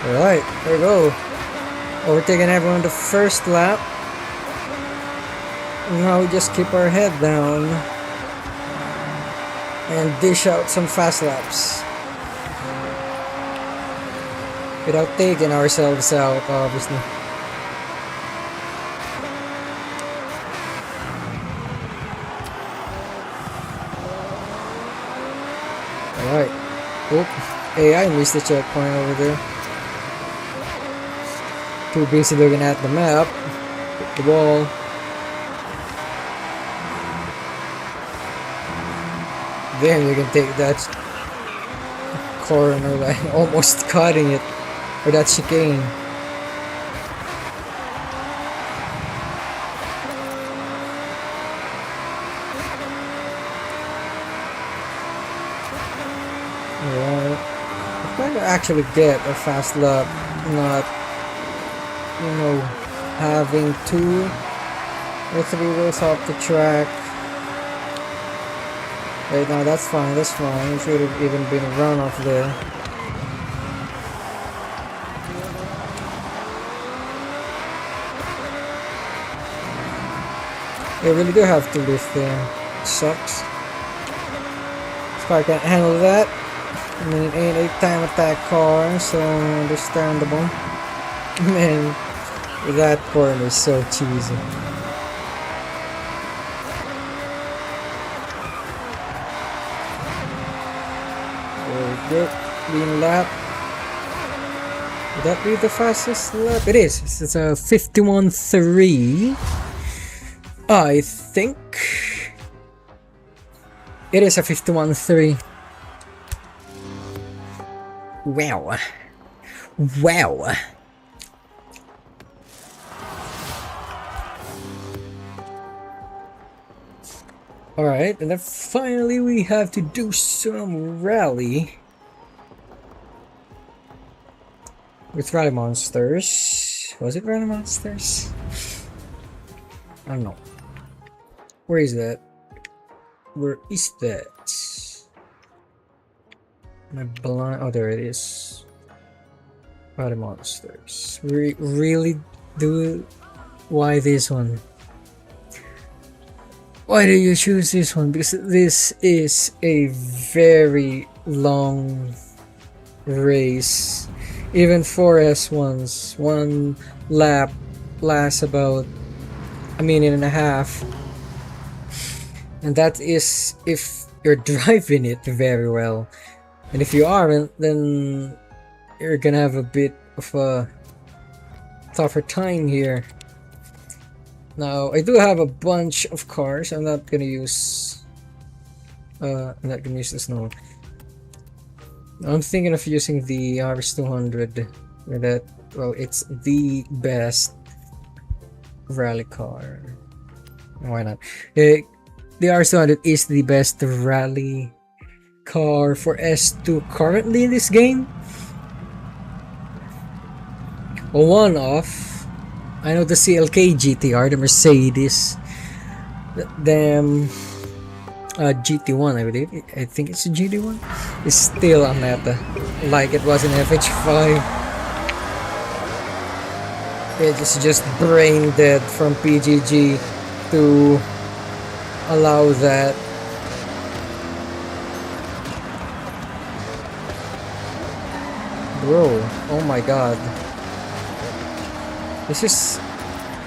Alright, there we go. Overtaking everyone the first lap. Now we just keep our head down and dish out some fast laps without taking ourselves out, obviously. Alright. Oh, AI missed the checkpoint over there. Too busy looking at the map. Hit the wall. Then you can take that corner, like almost cutting it, or that chicane. Alright. I'm trying to actually get a fast lap, not, you know, having 2 or 3 wheels off the track. Right now, that's fine, that's fine. It should have even been a runoff there. You really do have to lift there. It sucks. This car can't handle that. I mean, it ain't a time attack car, so understandable. Man, that corner is so cheesy. There we go. Clean lap. Would that be the fastest lap? It is. It's a 51.3. I think it is a 51.3. Wow. Wow. Alright, and then finally we have to do some rally with Rally Monsters. Was it Rally Monsters? I don't know. Where is that? Where is that? My blind. Oh, there it is. Rally Monsters. Really do. Why this one? Why do you choose this one? Because this is a very long race. Even 4S ones, 1 lap lasts about a minute and a half. And that is if you're driving it very well. And if you aren't, then you're gonna have a bit of a tougher time here. Now, I do have a bunch of cars. I'm not gonna use this now. I'm thinking of using the RS200. That, well, it's the best rally car. Why not? The RS200 is the best rally car for S2 currently in this game. One off. I know the CLK GTR, the Mercedes, the GT1, I believe. I think it's a GT1. It's still a meta, like it was in FH5. It's just brain dead from PGG to allow that. Bro, oh my god. This is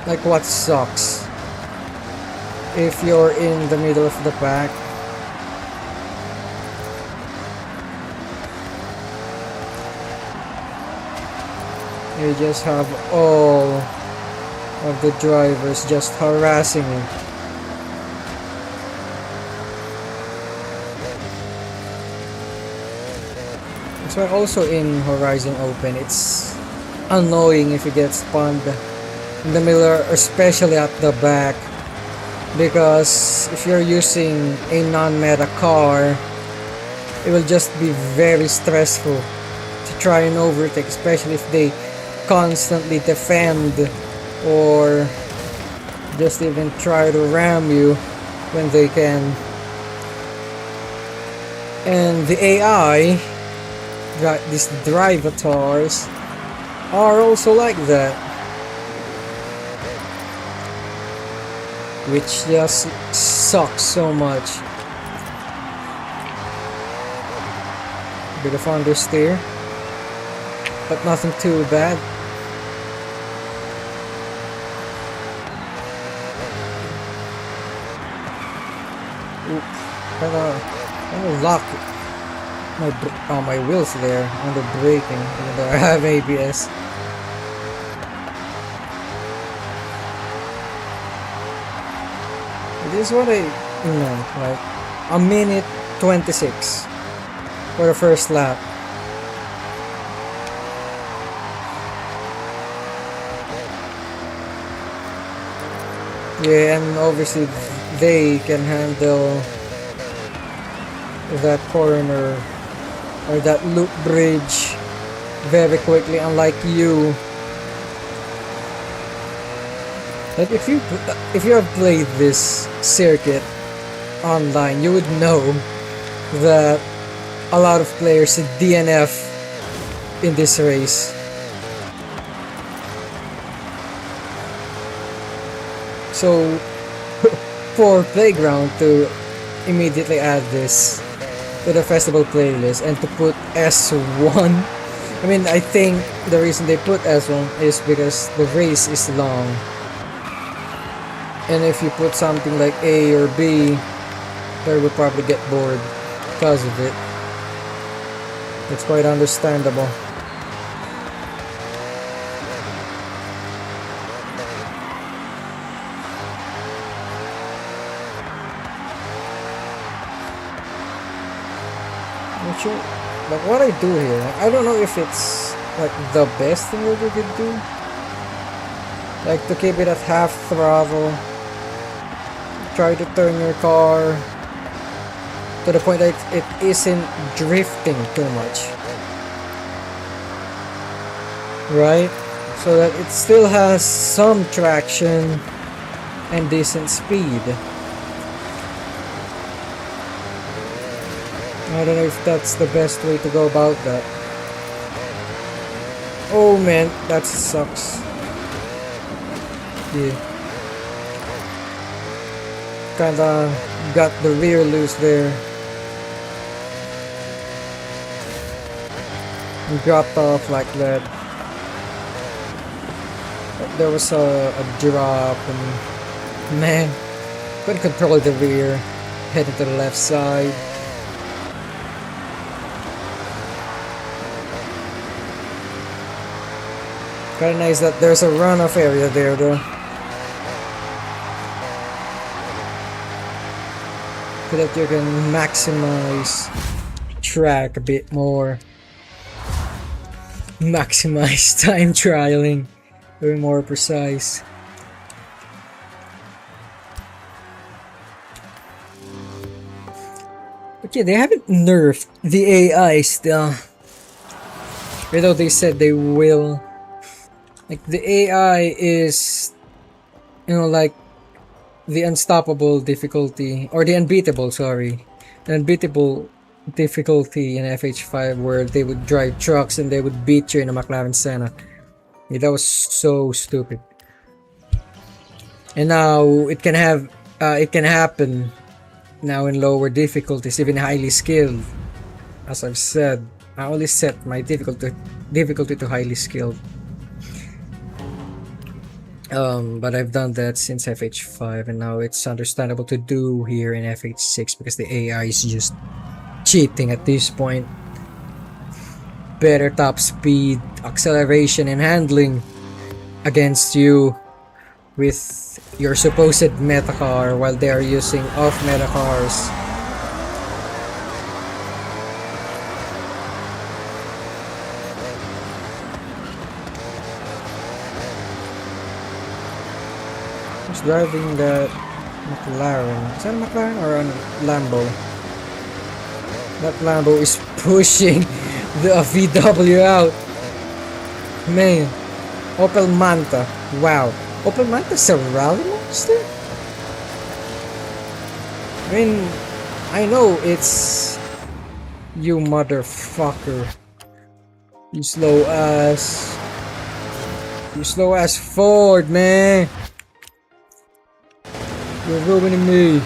like what sucks. If you're in the middle of the pack, you just have all of the drivers just harassing you. That's why also in Horizon Open, it's annoying if you get spawned in the middle, especially at the back, because if you're using a non-meta car, it will just be very stressful to try and overtake, especially if they constantly defend or just even try to ram you when they can. And the AI, these drivatars, are also like that, which just sucks so much. Bit of understeer, but nothing too bad. Kinda lock my wheels there on the braking, even though I have ABS. This is what I meant, like a minute 26 for the first lap. Yeah, and obviously they can handle that corner or that loop bridge very quickly, unlike you. Like if you have played this circuit online, you would know that a lot of players DNF in this race. So for Playground to immediately add this to the festival playlist and to put S1, I mean, I think the reason they put S1 is because the race is long, and if you put something like A or B, they will probably get bored because of it. It's quite understandable. Not sure, but what I do here, I don't know if it's like the best thing that you could do, like to keep it at half throttle, try to turn your car to the point that it isn't drifting too much, right? So that it still has some traction and decent speed. I don't know if that's the best way to go about that. Oh man, that sucks. Yeah. Kinda got the rear loose there. And dropped off like that. There was a drop and man, couldn't control the rear. Headed to the left side. Kinda nice that there's a runoff area there though, so that you can maximize track a bit more, maximize time trialing, be more precise. But yeah, they haven't nerfed the AI still, even though they said they will. Like the AI is, you know, like the unstoppable difficulty, or the unbeatable, sorry, the unbeatable difficulty in FH5, where they would drive trucks and they would beat you in a McLaren Senna. Yeah, that was so stupid. And now it can happen now in lower difficulties, even highly skilled. As I've said, I only set my difficulty to highly skilled. But I've done that since FH5, and now it's understandable to do here in FH6 because the AI is just cheating at this point. Better top speed, acceleration, and handling against you with your supposed meta car while they are using off meta cars. Driving that McLaren. Is that a McLaren or a Lambo? That Lambo is pushing the VW out. Man. Opel Manta. Wow. Opel Manta is a rally mode? Still, I mean, I know it's you, motherfucker. You slow ass. You slow ass Ford, man. You're ruining me.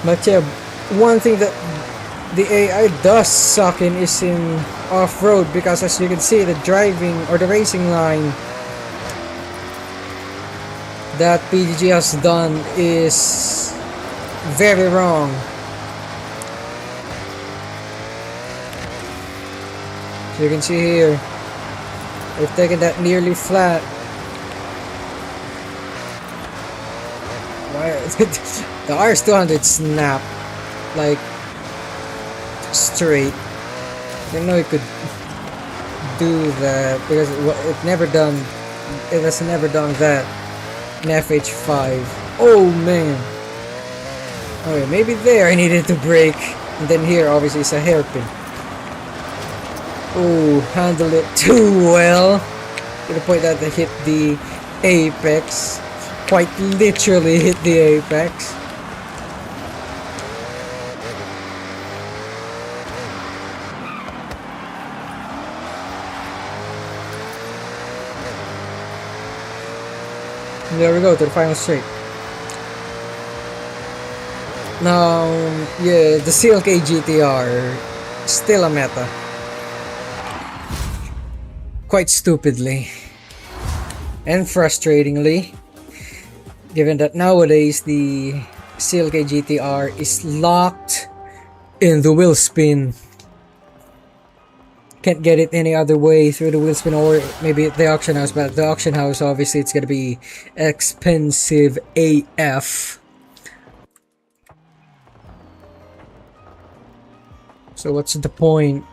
But yeah, one thing that the AI does suck in is in off-road, because as you can see, the driving or the racing line that PGG has done is very wrong. So you can see here, they've taken that nearly flat. Why the RS200 snap like straight. I didn't know it could do that because it has never done that in FH5. Oh man. Okay, maybe there I needed to brake, and then here obviously it's a hairpin. Oh, handled it too well to the point that I hit the apex. Quite literally hit the apex. And there we go, to the final straight. Now, yeah, the CLK GTR still a meta. Quite stupidly and frustratingly, given that nowadays the CLK GTR is locked in the wheel spin. Can't get it any other way through the wheel spin, or maybe the auction house, but the auction house obviously it's gonna be expensive AF. So what's the point?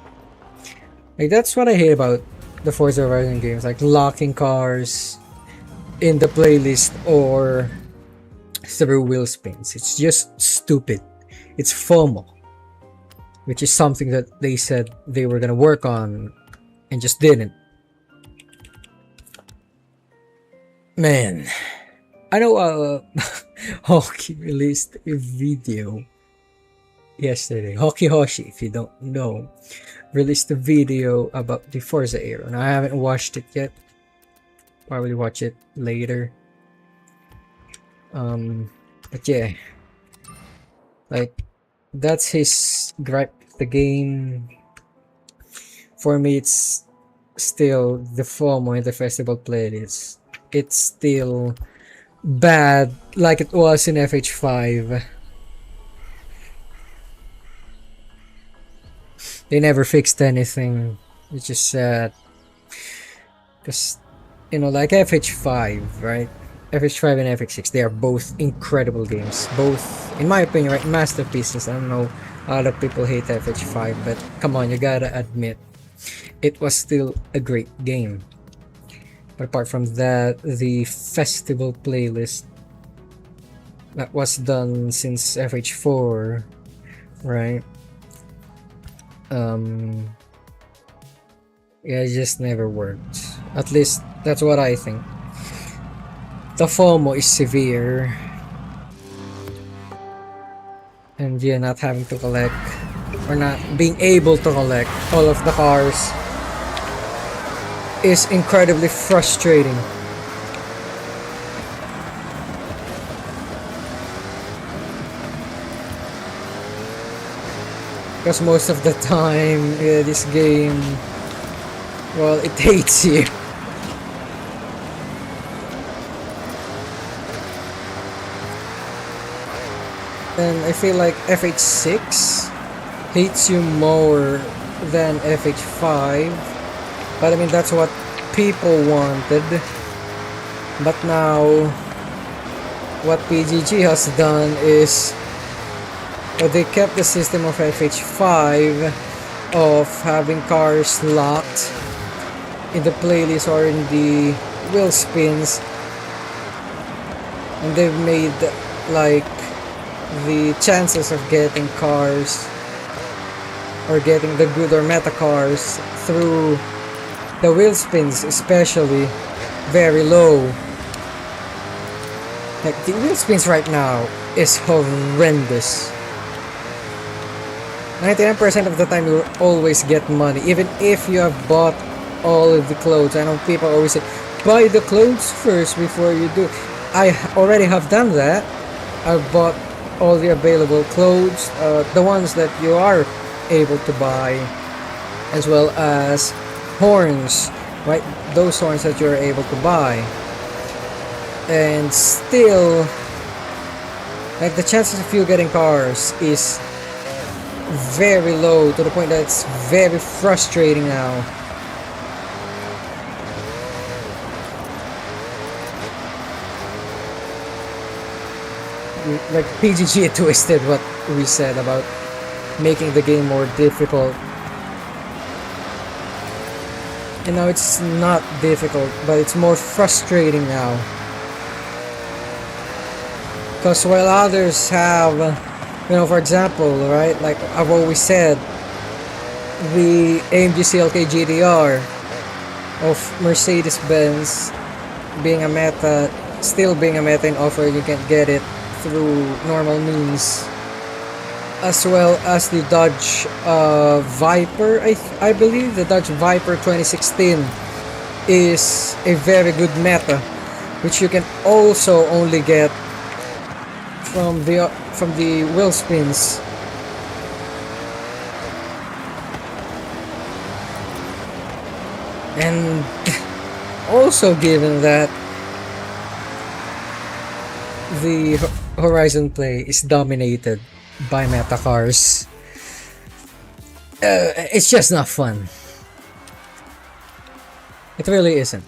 Like, that's what I hate about the Forza Horizon games, like locking cars in the playlist or through wheel spins. It's just stupid. It's FOMO, which is something that they said they were gonna work on and just didn't. Man, I know Hockey released a video yesterday. Hockey Hoshi, if you don't know, released a video about the Forza era, and I haven't watched it yet. Probably watch it later. But yeah, like, that's his gripe with the game. For me, it's still the FOMO in the festival playlist. It's still bad like it was in FH5. They never fixed anything, which is sad. Because, you know, like FH5, right? FH5 and FH6, they are both incredible games. Both, in my opinion, right, masterpieces. I don't know, a lot of people hate FH5, but come on, you gotta admit, it was still a great game. But apart from that, the festival playlist that was done since FH4, right? Yeah, it just never worked. At least that's what I think. The FOMO is severe, and yeah, not having to collect or not being able to collect all of the cars is incredibly frustrating. Because most of the time, yeah, this game, well, it hates you. And I feel like FH6 hates you more than FH5. But I mean, that's what people wanted. But now, what PGG has done is, they kept the system of FH5 of having cars locked in the playlist or in the wheel spins, and they've made like the chances of getting cars or getting the good or meta cars through the wheel spins, especially very low. Like the wheel spins right now is horrendous. 99% of the time you'll always get money, even if you have bought all of the clothes. I know people always say, buy the clothes first before you do. I already have done that. I've bought all the available clothes, the ones that you are able to buy, as well as horns, right? Those horns that you're able to buy. And still, like the chances of you getting cars is very low, to the point that it's very frustrating now. Like PGG twisted what we said about making the game more difficult. And now it's not difficult, but it's more frustrating now. Because while others have, you know, for example, right, like I've always said, the AMG CLK GTR of Mercedes-Benz being a meta, still being a meta in offer, you can get it through normal means, as well as the Dodge Viper. I believe the Dodge Viper 2016 is a very good meta, which you can also only get from the wheel spins. And also, given that the Horizon play is dominated by meta cars, it's just not fun. It really isn't.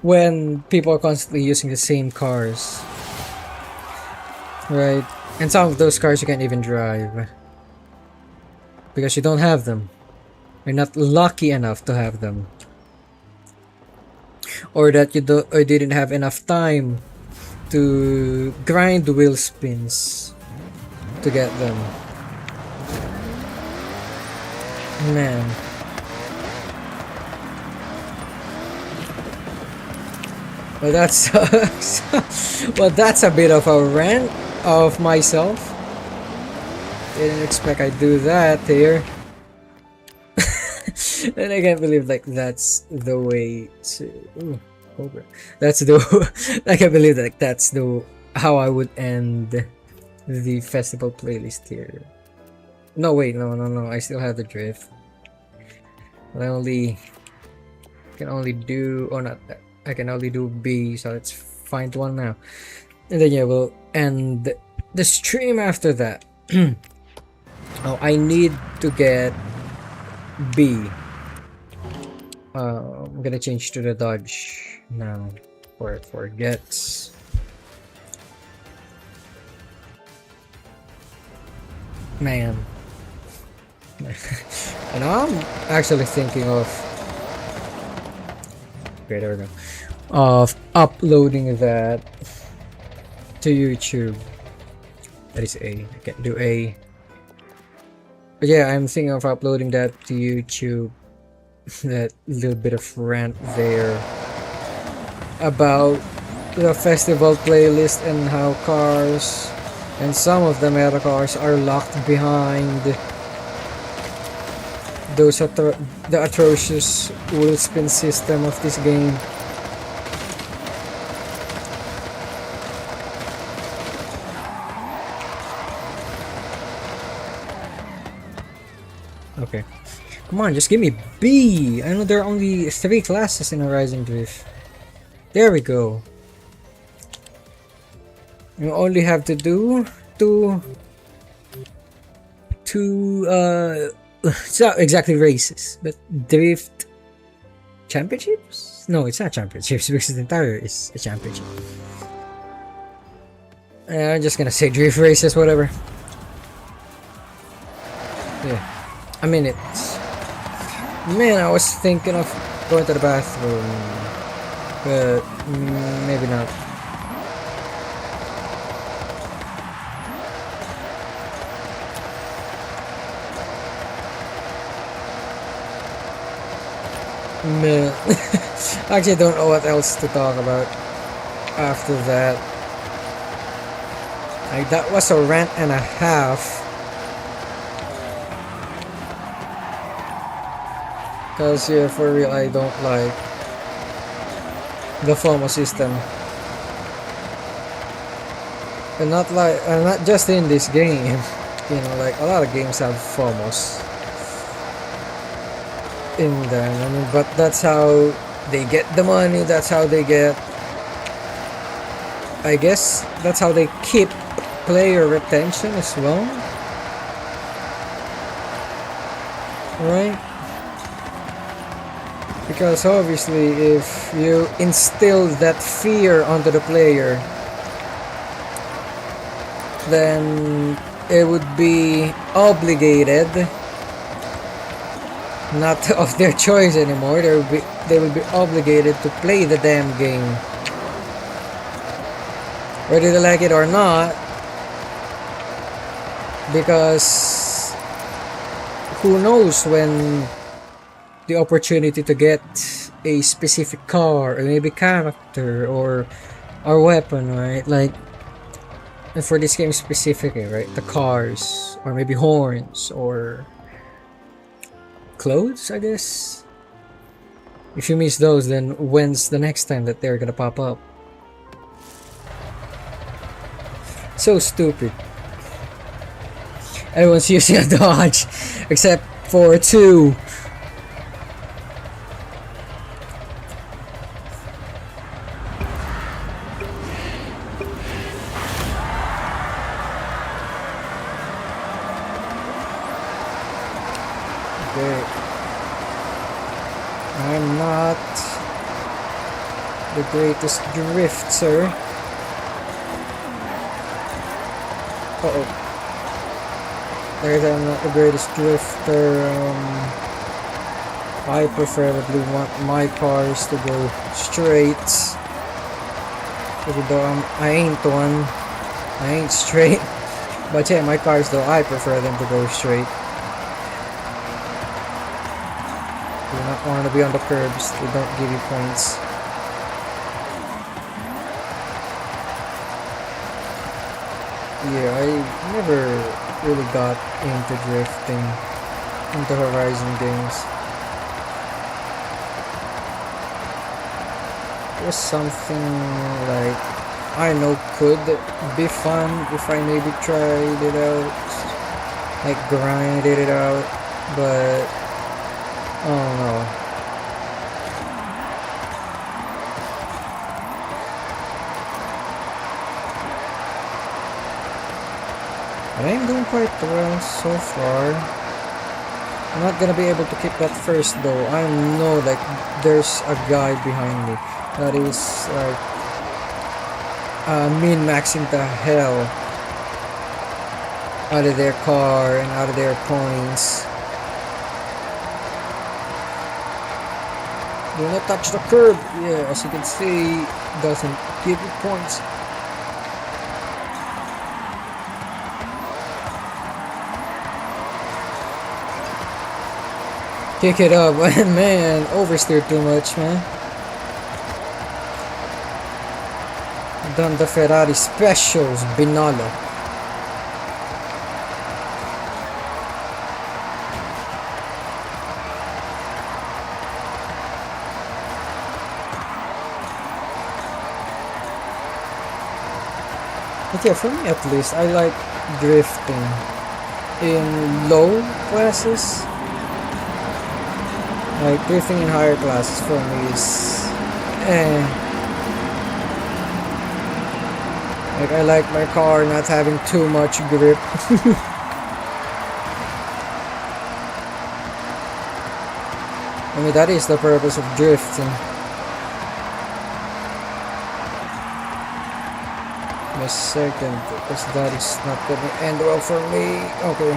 When people are constantly using the same cars, right? And some of those cars you can't even drive because you don't have them. You're not lucky enough to have them, or that you didn't have enough time to grind wheel spins to get them. Man. Well, that sucks. Well, that's a bit of a rant of myself. Didn't expect I'd do that here. And I can't believe like that's the way to. Ooh, that's the. I can't believe like that's the how I would end the festival playlist here. No, wait, no. I still have the drift. I can only do, or not. I can only do B, so let's find one now. And then yeah, we'll end the stream after that. Oh, I need to get B. I'm gonna change to the Dodge now before it forgets. Man. And I'm actually thinking of of uploading that to YouTube. That is A. I can't do A. But yeah, I'm thinking of uploading that to YouTube. That little bit of rant there about the festival playlist and how cars and some of the meta cars are locked behind those the atrocious wheel spin system of this game. Okay, come on, just give me B. I know there are only 3 classes in Horizon Drift. There we go. You only have to do two it's not exactly races, but drift championships? No, it's not championships because the entire is a championship. I'm just gonna say drift races, whatever. Yeah, a minute. Man, I was thinking of going to the bathroom, but maybe not. Man, I actually don't know what else to talk about after that. Like, that was a rant and a half. Cause yeah, for real, I don't like the FOMO system, and not just in this game. You know, like a lot of games have FOMOs in them. I mean, but that's how they get the money. That's how they get. I guess that's how they keep player retention as well, right? Because obviously, if you instill that fear onto the player, then it would be obligated, not of their choice anymore. They would be obligated to play the damn game, whether they like it or not. Because who knows when the opportunity to get a specific car or maybe character or weapon, right? Like, and for this game specifically, right? The cars or maybe horns or clothes, I guess. If you miss those, then when's the next time that they're gonna pop up? So stupid. Everyone's using a dodge except for 2. I'm not the greatest drifter. Like I said, I'm not the greatest drifter. I preferably want my cars to go straight. Even though I ain't one. I ain't straight. But yeah, my cars though, I prefer them to go straight. Do not want to be on the curbs, they don't give you points. Yeah, I never really got into drifting, into Horizon games. It was something like I know could be fun if I maybe tried it out, like grinded it out, but I don't know. But I'm doing quite well so far. I'm not gonna be able to keep that first though. I know like there's a guy behind me that is like min-maxing the hell out of their car and out of their points. Do not touch the curb. Yeah, as you can see, doesn't give you points. Kick it up, man. Oversteered too much, man. Done the Ferrari specials, Binalo. But yeah, for me at least, I like drifting in low classes. Like drifting in higher classes for me is like I like my car not having too much grip. I mean, that is the purpose of drifting. A second, because that is not gonna end well for me. Okay.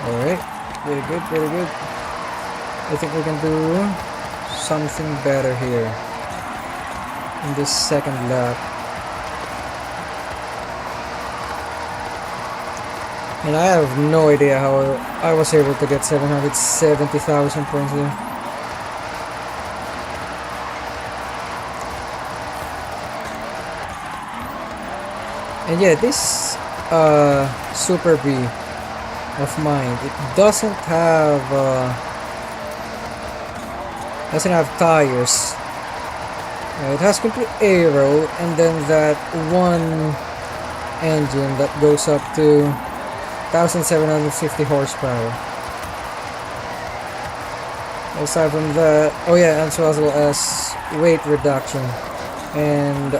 Alright, very good, very good. I think we can do something better here in this second lap. And I have no idea how I was able to get 770,000 points there. And yeah, this Super B of mine, it doesn't have tires. It has complete aero, and then that one engine that goes up to 1750 horsepower. Aside from that, oh yeah, as well as weight reduction and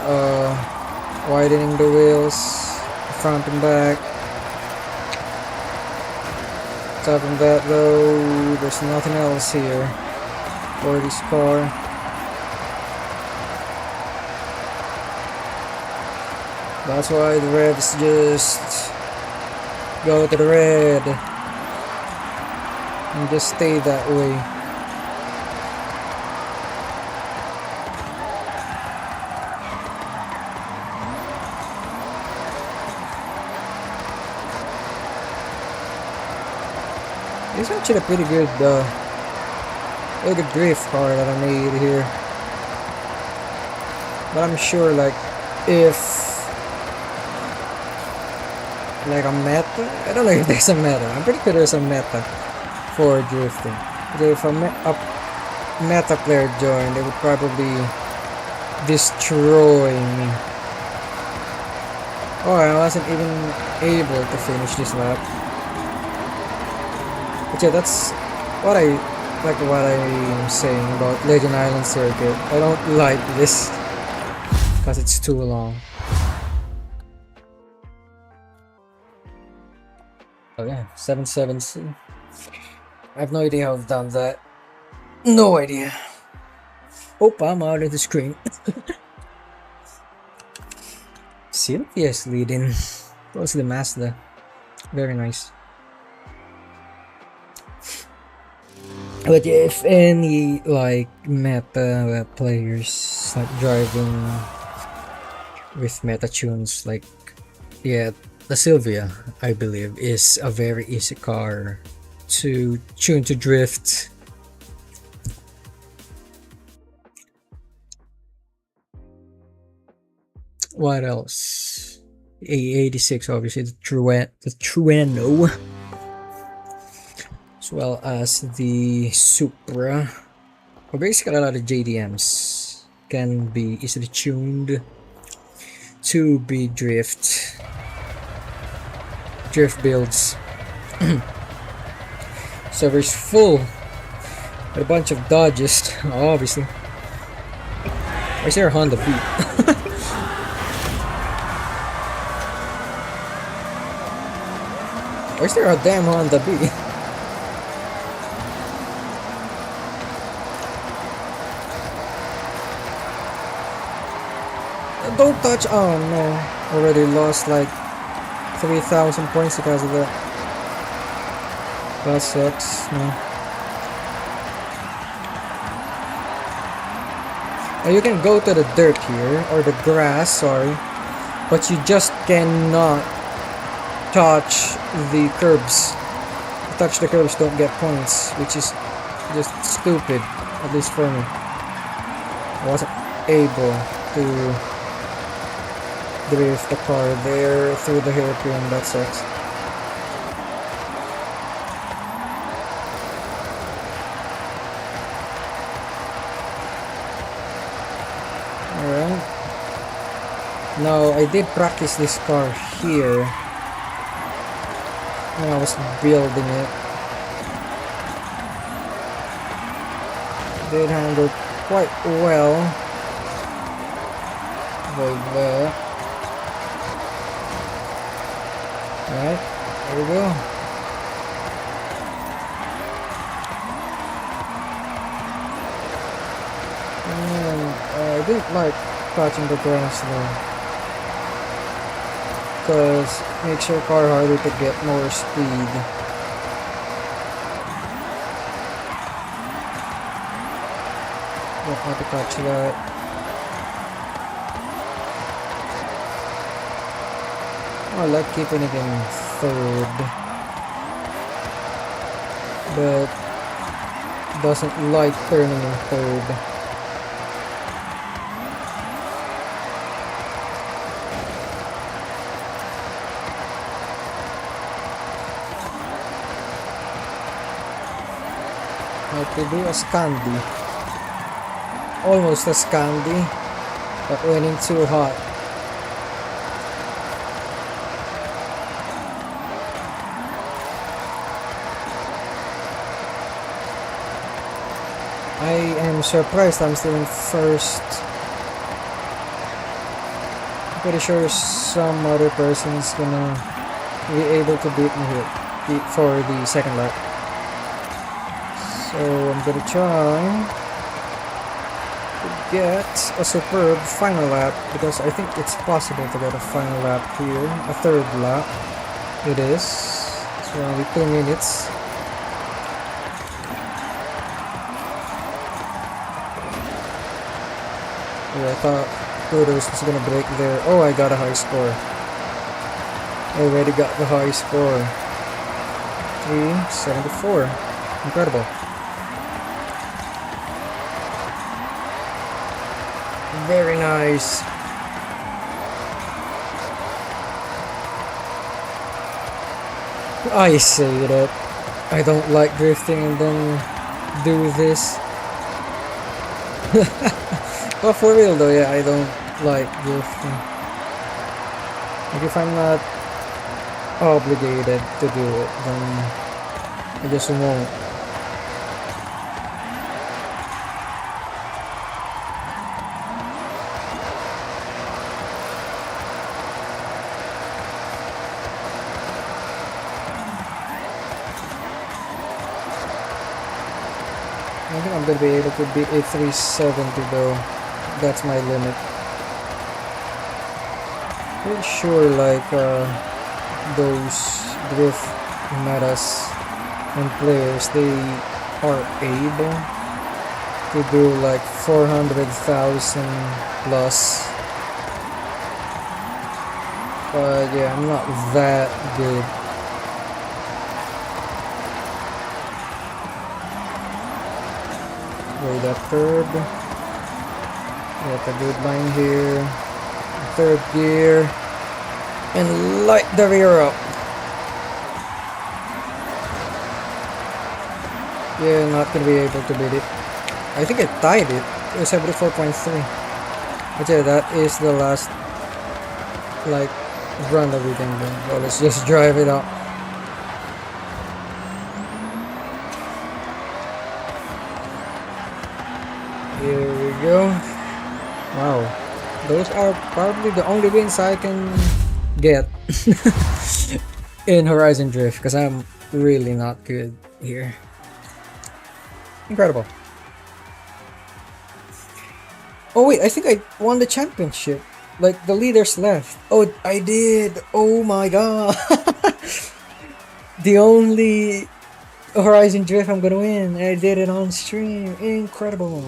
widening the wheels, front and back. Aside from that though, there's nothing else here for this car. That's why the revs just go to the red and just stay that way. It's actually a pretty good drift car that I made here. But I'm sure like if like a meta, I don't know if there's a meta. I'm pretty sure there's a meta for drifting. If a meta player joined, they would probably destroy me. Oh, I wasn't even able to finish this lap. But yeah, that's what I'm saying about Legend Island Circuit. I don't like this because it's too long. Oh yeah, 7.7C. I have no idea how I've done that. No idea. Oh, I'm out of the screen. Sylvia's leading. Close to the Mazda. Very nice. But yeah, if any like meta players like driving with meta tunes, like yeah, the Sylvia, I believe, is a very easy car to tune to drift. What else? A86, obviously, the Trueno, as well as the Supra. Well, basically, a lot of JDMs can be easily tuned to be drift builds. Server's full with a bunch of dodges, obviously. Why is there a Honda Beat? Why is there a damn Honda Beat? Don't touch. Oh no, already lost like 3,000 points because of that. That sucks. No. Now you can go to the dirt here, or the grass, sorry, but you just cannot touch the curbs. If you touch the curbs, don't get points, which is just stupid, at least for me. I wasn't able to drift the car there through the hairpin. That sucks. Alright. Now, I did practice this car here when I was building it. Did handle quite well. Like that. Alright, there we go. And I didn't like touching the grass though, because it makes your car harder to get more speed. Don't want to touch that. I like keeping it in third, but doesn't like turning in third. Like to do a Scandi. Almost a Scandi, but winning too hot. I am surprised I'm still in first. I'm pretty sure some other person's gonna be able to beat me here for the second lap. So I'm gonna try to get a superb final lap, because I think it's possible to get a final lap here. A third lap. It is. It's only 2 minutes. I thought Kudos was gonna break there. Oh, I got a high score. I already got the high score. 374. Incredible. Very nice. I say that I don't like drifting and then do this. Well, for real though, yeah, I don't like drifting. Like if I'm not obligated to do it, then I just won't. I think I'm gonna be able to beat a 370 though. That's my limit. Pretty sure like those drift metas and players, they are able to do like 400,000 plus. But yeah, I'm not that good. Way that curb. Get a good line here. Third gear. And light the rear up. Yeah, not gonna be able to beat it. I think I tied it. It was 74.3. But yeah, that is the last like run that we can do. So let's just drive it out. Here we go. Wow, those are probably the only wins I can get in Horizon Drift, because I'm really not good here. Incredible. Oh wait, I think I won the championship. Like the leaders left. Oh, I did. Oh my god. The only Horizon Drift I'm gonna win. I did it on stream. Incredible.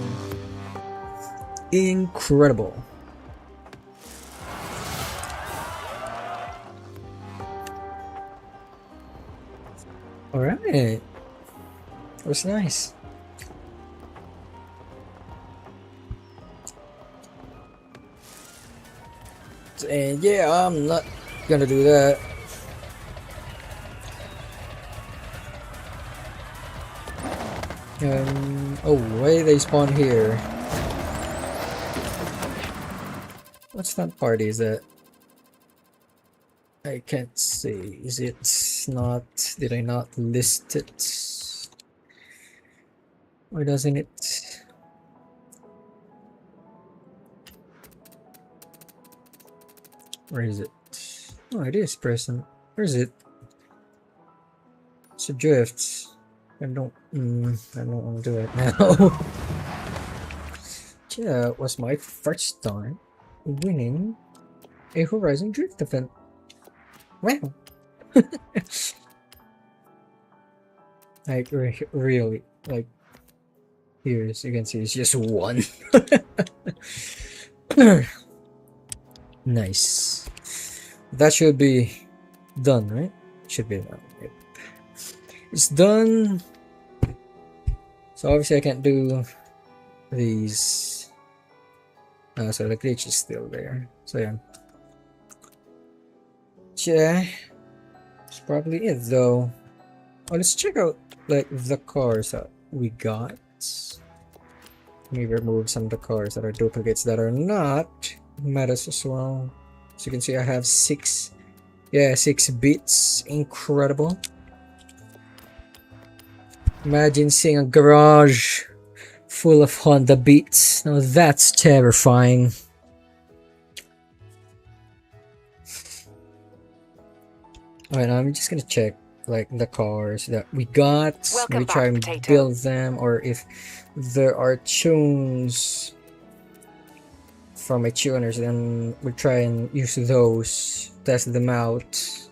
Incredible. Alright. That was nice. And yeah, I'm not gonna do that. Oh, why they spawn here? What's that party? Is that? I can't see. Is it not? Did I not list it? Or doesn't it? Where is it? Oh, it is present. Where is it? It's a drift. I don't want to do it now. Yeah, it was my first time winning a Horizon Drift event. Wow. Like really, like here, as you can see, it's just one. Nice. That should be done, right? Should be done. Yep. It's done. So obviously I can't do these. So the glitch is still there. So yeah. Yeah. That's probably it though. Oh, let's check out like the cars that we got. Let me remove some of the cars that are duplicates that are not metas as well. So you can see I have 6 bits. Incredible. Imagine seeing a garage full of Honda Beats. Now that's terrifying. Alright, now I'm just gonna check like the cars that we got. Maybe try and build them, or if there are tunes from my tuners, then we'll try and use those, test them out, if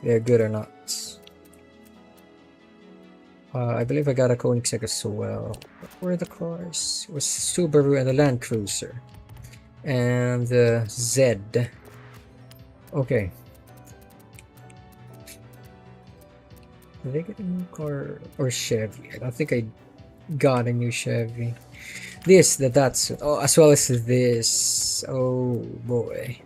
they're good or not. I believe I got a Koenigsegg as well. What were the cars? It was Subaru and the Land Cruiser. And the Z. Okay. Did I get a new car? Or Chevy? I don't think I got a new Chevy. This, the Datsun. Oh, as well as this. Oh boy.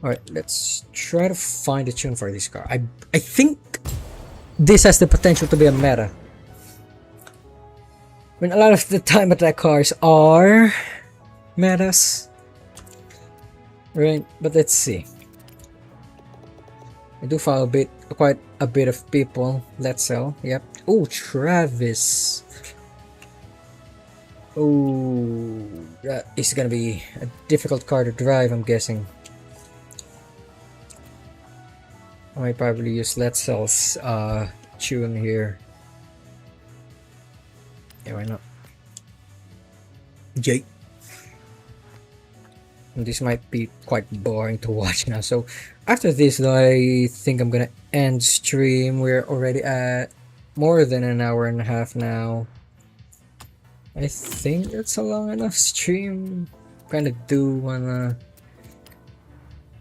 Alright, let's try to find a tune for this car. I think this has the potential to be a meta. I mean, a lot of the time attack cars are metas. Right, but let's see. I do follow quite a bit of people. Let's sell. Yep. Oh, Travis. Oh, that is gonna be a difficult car to drive, I'm guessing. I might probably use Let's Sell's tune here. Yeah, why not? Yay. And this might be quite boring to watch now. So after this, I think I'm gonna end stream. We're already at more than an hour and a half now. I think that's a long enough stream. Kinda do wanna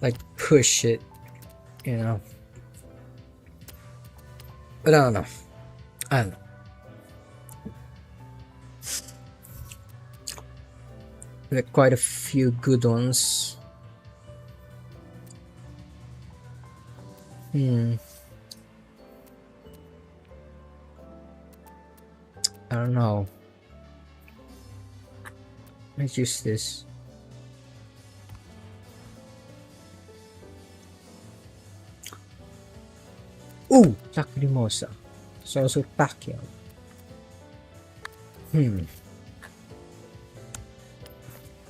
like push it, you know. But I don't know. I don't know. We got quite a few good ones. I don't know. Let's use this. Ooh, Lacrimosa. So also Pacquiao.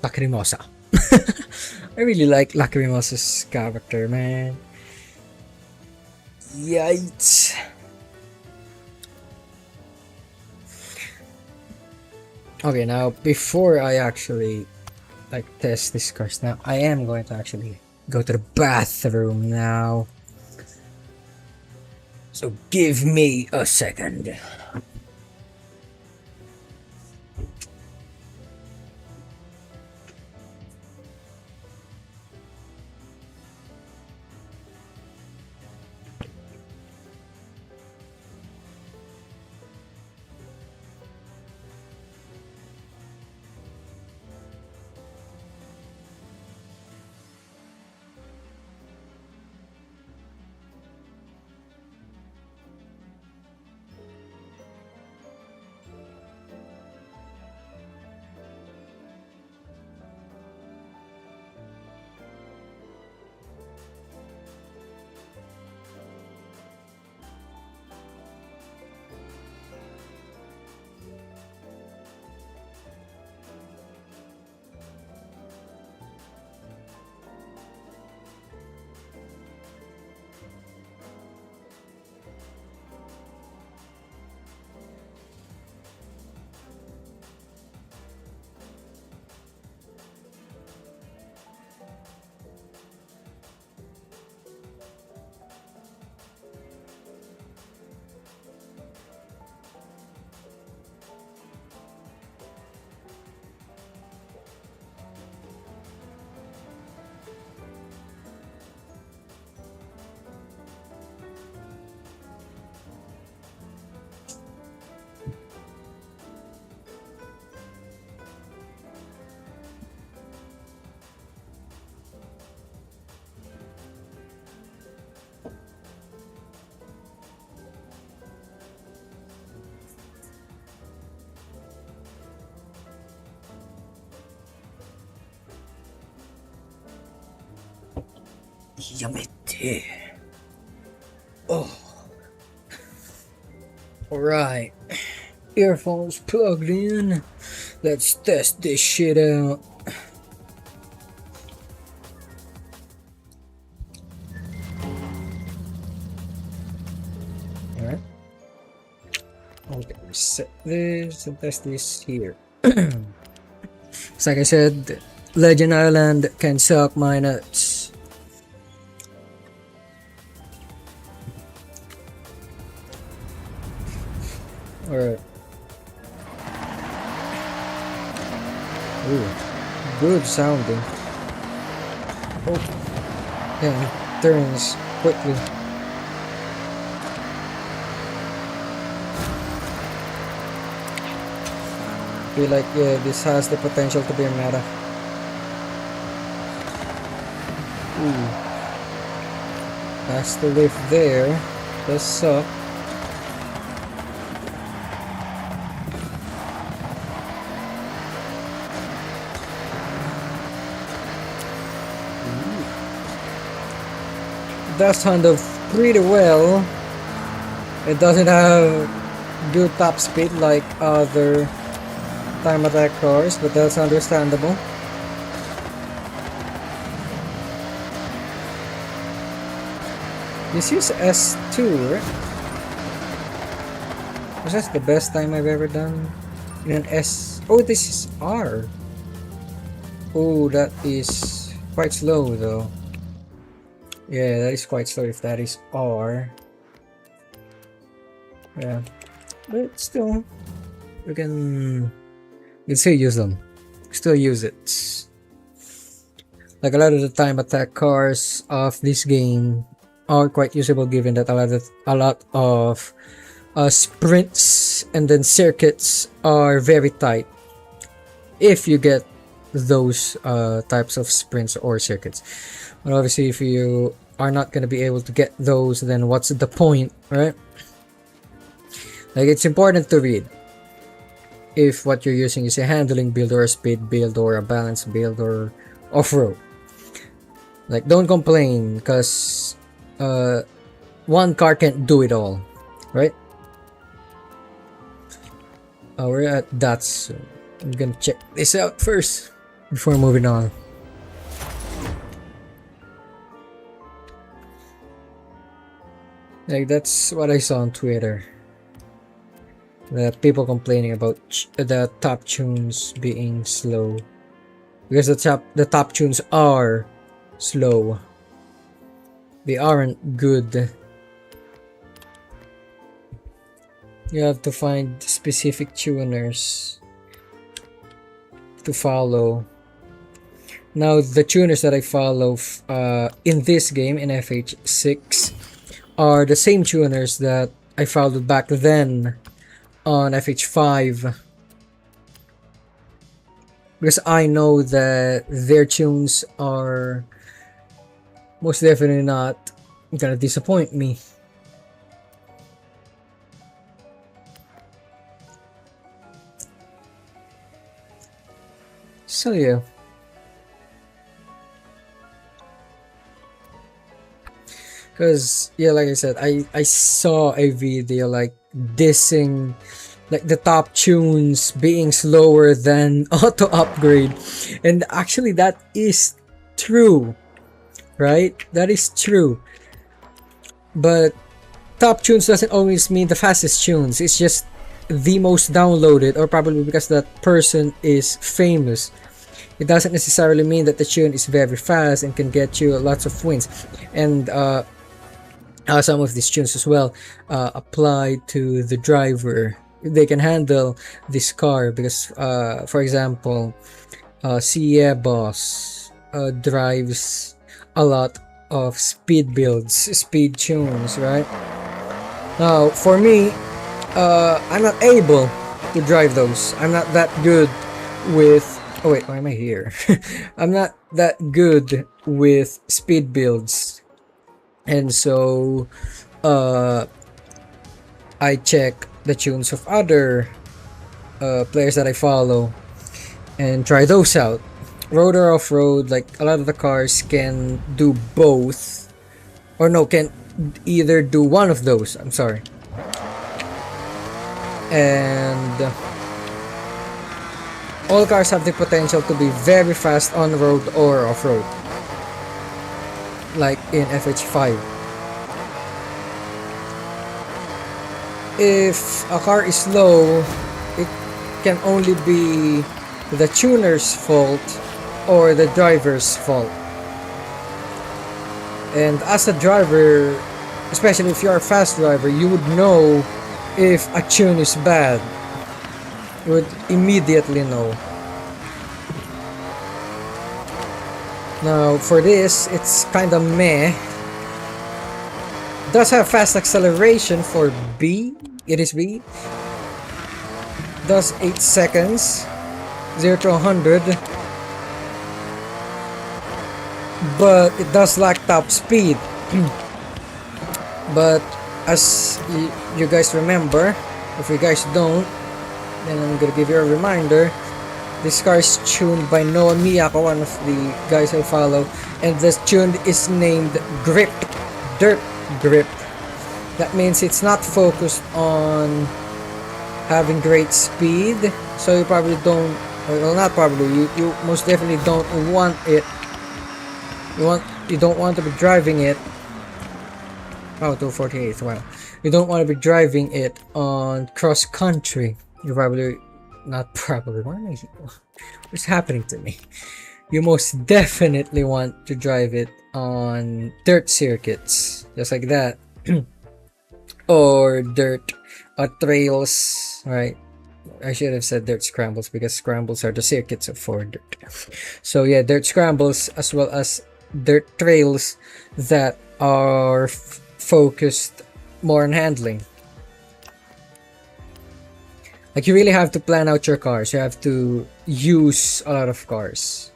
Lacrimosa. I really like Lacrimosa's character, man. Yikes. Okay, now before I actually like test this cars, now I am going to actually go to the bathroom now. So give me a second. Yamete. Oh. Alright. Earphones plugged in. Let's test this shit out. Alright. Okay, reset this and test this here. It's like I said, Legend Island can suck my nuts. Alright. Ooh, good sounding. Oh, yeah, it turns quickly. Feel like, yeah, this has the potential to be a meta. Ooh. Has to live there. Does suck. Does handle pretty well. It doesn't have good top speed like other time attack cars, but that's understandable. This is S2, right? Was that the best time I've ever done in an S? Oh, this is R. Oh, that is quite slow though. Yeah, that is quite slow if that is R. Yeah, but still, we can still use them. Still use it. Like a lot of the time attack cars of this game are quite usable, given that a lot of sprints and then circuits are very tight. If you get those types of sprints or circuits, but obviously if you are not going to be able to get those, then what's the point, right? Like, it's important to read if what you're using is a handling build or a speed build or a balance build or off-road. Like, don't complain because one car can't do it all, right? We're at that, so I'm gonna check this out first before moving on. Like, that's what I saw on Twitter. The people complaining about the top tunes being slow. Because the top tunes are slow. They aren't good. You have to find specific tuners to follow. Now, the tuners that I follow in this game, in FH6, are the same tuners that I followed back then on FH5. Because I know that their tunes are most definitely not gonna disappoint me. So yeah. Because, yeah, like I said, I saw a video like dissing like the top tunes being slower than auto upgrade, and actually that is true, right? That is true. But top tunes doesn't always mean the fastest tunes. It's just the most downloaded, or probably because that person is famous. It doesn't necessarily mean that the tune is very fast and can get you lots of wins. And some of these tunes as well apply to the driver. They can handle this car because, for example, CE Boss drives a lot of speed builds, speed tunes, right? Now, for me, I'm not able to drive those. I'm not that good with... Oh wait, why am I here? I'm not that good with speed builds. And so, I check the tunes of other players that I follow and try those out. road or off-road, like a lot of the cars can do both, or no, can either do one of those. I'm sorry. And all cars have the potential to be very fast on road or off-road, like in FH5. If a car is slow, it can only be the tuner's fault or the driver's fault. And as a driver, especially if you're a fast driver, you would know if a tune is bad. You would immediately know. Now for this, it's kinda meh. It does have fast acceleration for B. It is B. Does 8 seconds, 0 to 100. But it does lack top speed. But as you guys remember, if you guys don't, then I'm gonna give you a reminder. This car is tuned by Noah Miyako, one of the guys I follow, and this tune is named Grip, Dirt Grip. That means it's not focused on having great speed, so you probably don't, well, not probably, you most definitely don't want it. You don't want to be driving it. Oh, 248. Wow. You don't want to be driving it on cross country. You probably, not probably. What's happening to me? You most definitely want to drive it on dirt circuits, just like that, or dirt trails. Right? I should have said dirt scrambles because scrambles are the circuits for dirt. So yeah, dirt scrambles as well as dirt trails that are focused more on handling. Like, you really have to plan out your cars. You have to use a lot of cars.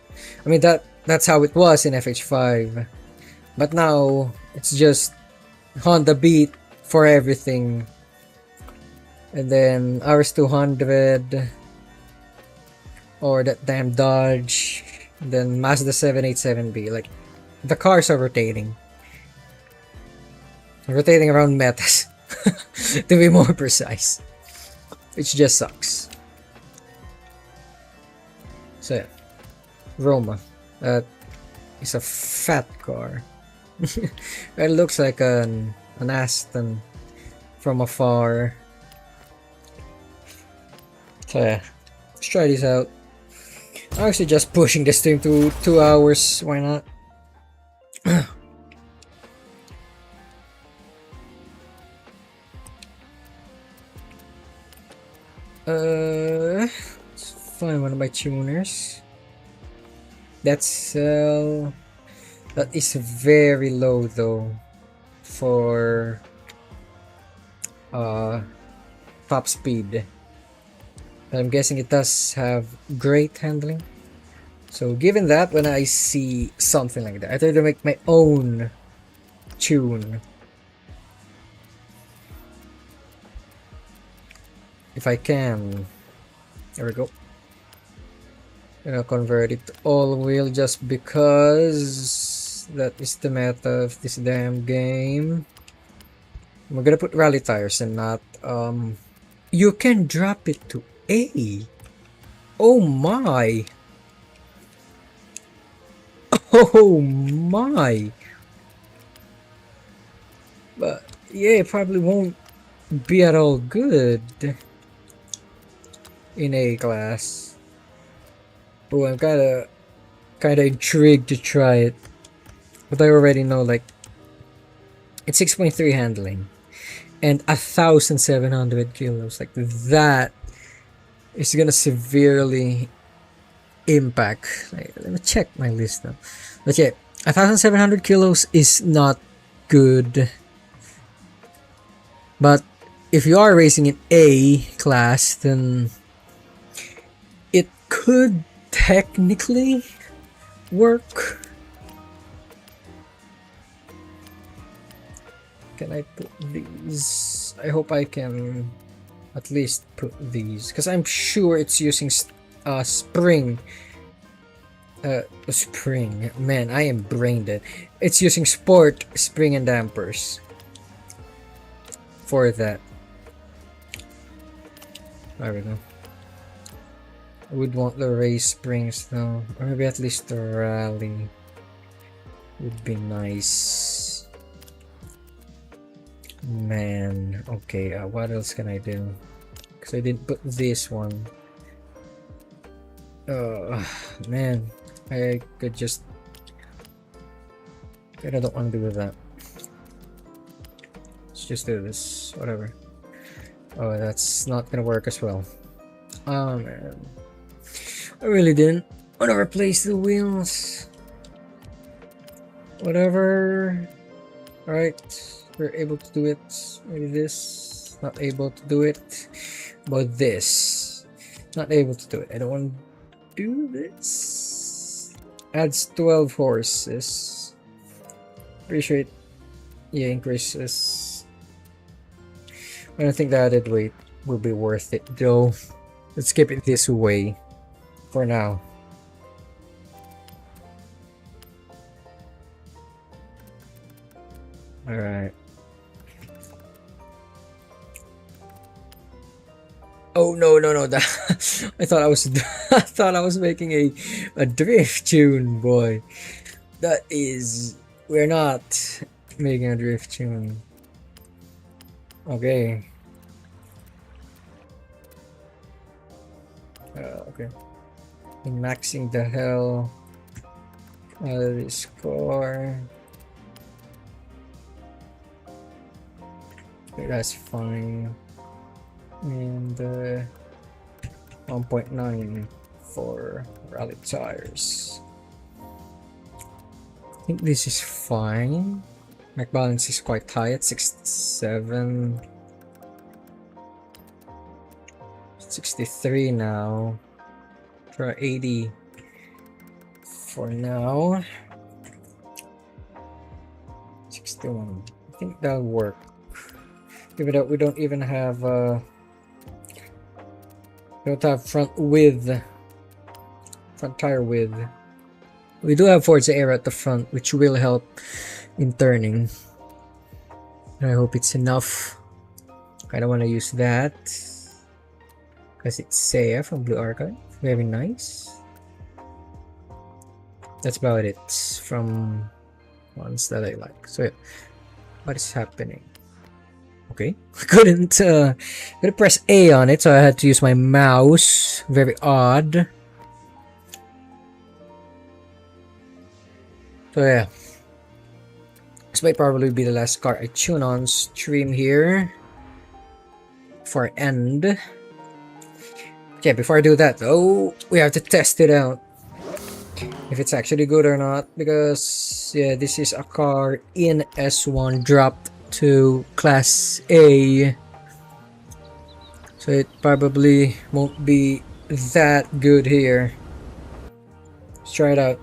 I mean, that's how it was in FH5, but now it's just Honda Beat for everything, and then RS200 or that damn Dodge, and then Mazda 787B. Like, the cars are rotating around metas, to be more precise, which just sucks. So yeah, Roma, that is a fat car. It looks like an Aston from afar. So yeah, let's try this out. I'm actually just pushing this thing to 2 hours. Why not? Let's find one of my tuners. That is very low though for top speed. But I'm guessing it does have great handling. So given that, when I see something like that, I try to make my own tune. If I can. There we go. I'm gonna convert it to all-wheel just because that is the meta of this damn game. We're gonna put rally tires and not you can drop it to A. Oh my. Oh my. But yeah, it probably won't be at all good in A class. Oh, I'm kinda intrigued to try it, but I already know, like, it's 6.3 handling and 1,700 kilos. Like, that is gonna severely impact. Like, let me check my list now. But yeah, 1,700 kilos is not good. But if you are racing in A class, then it could technically work. Can I put these? I hope I can at least put these, because I'm sure it's using spring Spring. Man, I am brain dead. It's using sport, spring, and dampers for that. There we go. I would want the race springs though, or maybe at least the rally would be nice. Man, okay, what else can I do? Because I didn't put this one. Man, I could just... I don't want to do that. Let's just do this, whatever. Oh, that's not gonna work as well. Oh man, I really didn't want to replace the wheels. Whatever. Alright, we're able to do it. Maybe this. Not able to do it. But this. Not able to do it. I don't want to do this. Adds 12 horses. Appreciate. Yeah, increases. I don't think the added weight will be worth it though. Let's keep it this way for now. Alright. Oh no, that I thought I was I thought I was making a drift tune, boy. That is, we're not making a drift tune. Okay. Okay. Maxing the hell out of this car. Okay, that's fine. And 1.9 for rally tires. I think this is fine. Mac balance is quite high at 67. 63 now. Try 80 for now. 61. I think that'll work. Give it up. We don't even have we don't have front tire width. We do have Forza Air at the front, which will help in turning. I hope it's enough. I don't want to use that because it's safe from Blue Archive. Very nice. That's about it from ones that I like. So yeah, what is happening? Okay, I couldn't press A on it, so I had to use my mouse. Very odd. So yeah, this might probably be the last car I tune on stream here for end. Okay, before I do that though, we have to test it out if it's actually good or not, because yeah, this is a car in S1 dropped to Class A, so it probably won't be that good here. Let's try it out.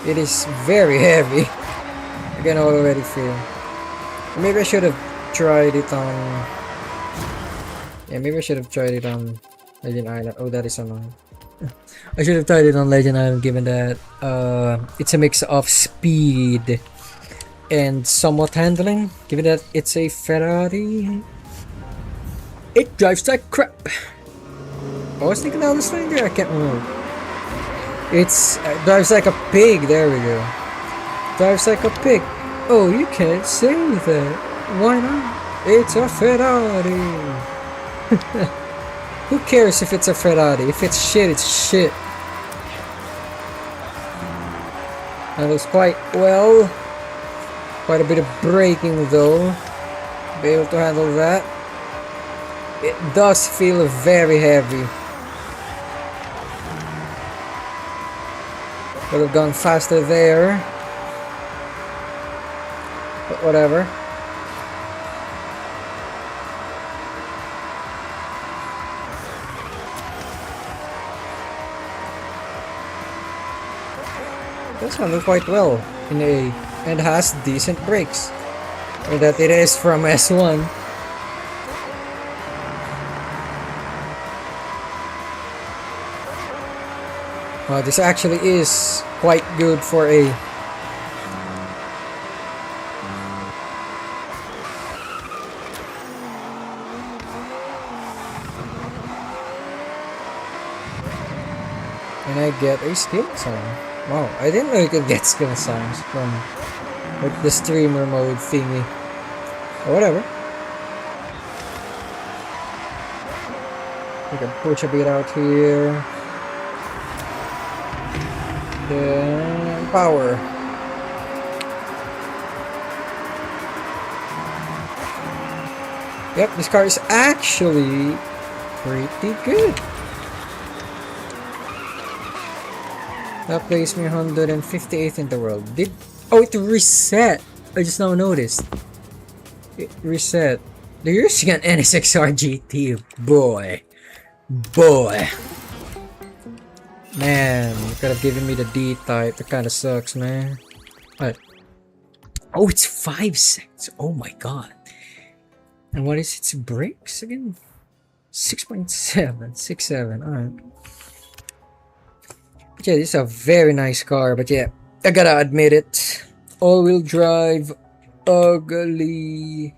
It is very heavy. I can already feel. Maybe I should have tried it on... Yeah, maybe I should have tried it on Legend Island. Oh, that is annoying. I should have tried it on Legend Island, given that it's a mix of speed and somewhat handling. Given that it's a Ferrari, it drives like crap. I was thinking down the stranger. I can't remember. It's drives like a pig. There we go. Drives like a pig. Oh, you can't say that. Why not? It's a Ferrari. Who cares if it's a Ferrari? If it's shit, it's shit. Handles quite well. Quite a bit of braking though. Be able to handle that. It does feel very heavy. Could have gone faster there. But whatever. That's handled quite well in a and has decent brakes. Or that it is from S1. This actually is quite good for a and I get a skill song. Wow, I didn't know you could get skill songs from like the streamer mode thingy. Or whatever. We can push a bit out here. Then power. Yep, this car is actually pretty good. That placed me 158th in the world. Oh, it reset. I just now noticed. It reset. They're using an NSXR GT. Boy. Man, you could have given me the D type. That kind of sucks, man. What? Oh, it's 5 seconds. Oh my god. And what is its brakes again? 6.7. 6.7. Alright. But yeah, this is a very nice car. But yeah, I gotta admit it. All-wheel drive. Ugly.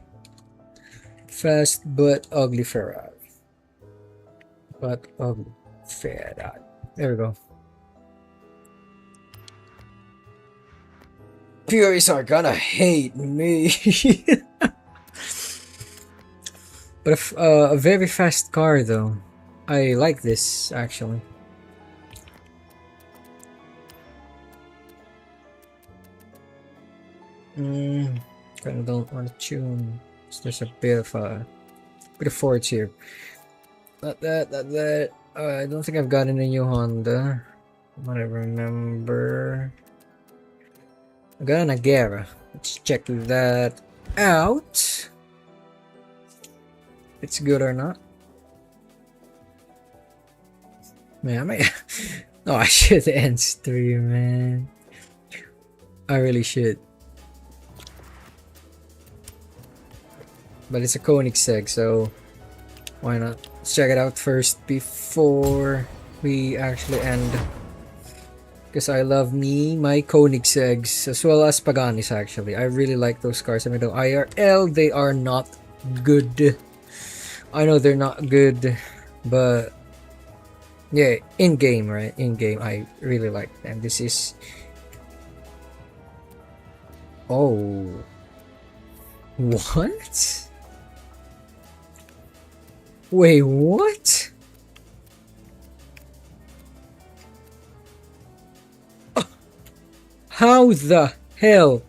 Fast but ugly Ferrari. But ugly Ferrari. There we go. Purists are gonna hate me. But a very fast car though. I like this actually. Kinda don't want to tune. So there's a bit of forwards here. Not that. I don't think I've gotten a new Honda. What I remember. I got an Agera. Let's check that out. It's good or not. Man, I might. Oh, I should end stream, man. I really should. But it's a Koenigsegg, so why not? Let's check it out first before we actually end. Because I love my Koenigsegg's as well as Paganis actually. I really like those cars. I mean, though IRL, they are not good. I know they're not good, but yeah, in game, right? In game, I really like them. This is. Oh. What? Wait, what? How the hell?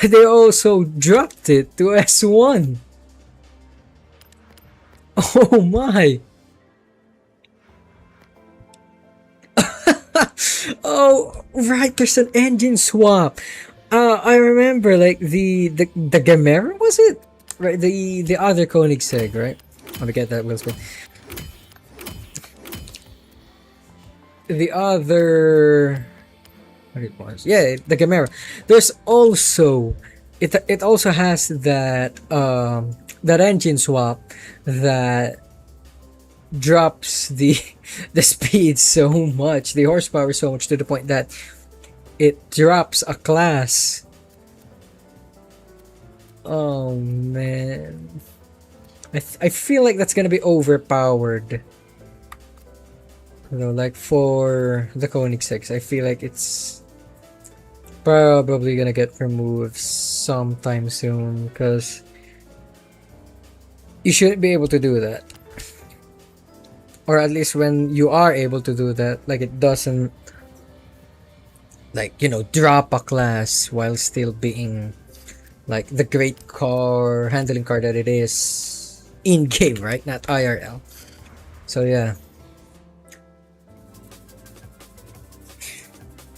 They also dropped it to S1. Oh my. Oh, right, there's an engine swap. I remember like the Gemera, was it? Right, the other Koenigsegg, right? Let me get that wheel spin. The other, what it was? Yeah, the Gemera. There's also it also has that that engine swap that drops the speed so much, the horsepower so much to the point that it drops a class. Oh man, I feel like that's gonna be overpowered. You know, like for the Koenigsegg, I feel like it's probably gonna get removed sometime soon because you shouldn't be able to do that. Or at least when you are able to do that, like it doesn't, like, you know, drop a class while still being like the great car, handling car that it is in game, right? Not IRL. So yeah.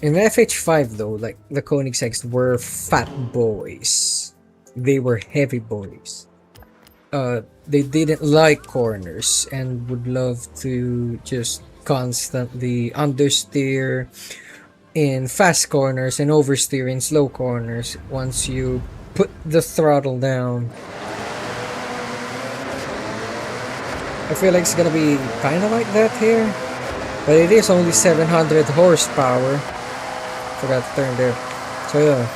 In the FH5 though, like the Koenigsegg's were fat boys. They were heavy boys. They didn't like corners and would love to just constantly understeer in fast corners and oversteer in slow corners once you put the throttle down. I feel like it's gonna be kinda like that here, but it is only 700 horsepower. Forgot to turn there. So yeah.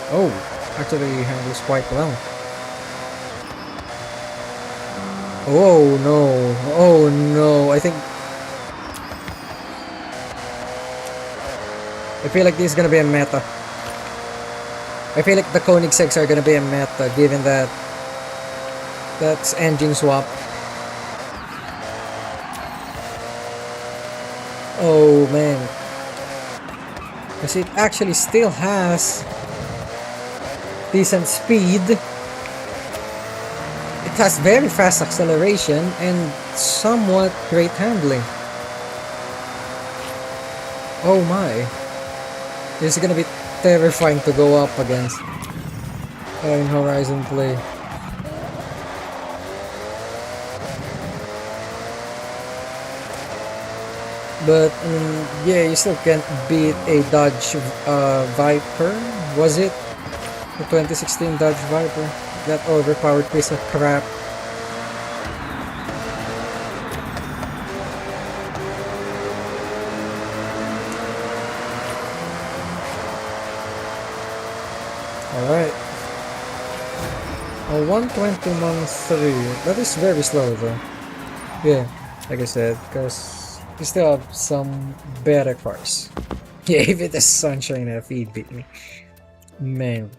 Oh, actually handles quite well. Oh no, oh no, I feel like this is gonna be a meta. I feel like the Koenigseggs are gonna be a meta, given that that's engine swap. Oh man, because it actually still has decent speed. It has very fast acceleration and somewhat great handling. Oh my, this is gonna be terrifying to go up against in Horizon play. But yeah, you still can't beat a Dodge Viper. Was it the 2016 Dodge Viper? That overpowered piece of crap. Alright. A 120-3. That is very slow though. Yeah, like I said, because you still have some better cars. Yeah, even the Sunshine FE beat me. Man.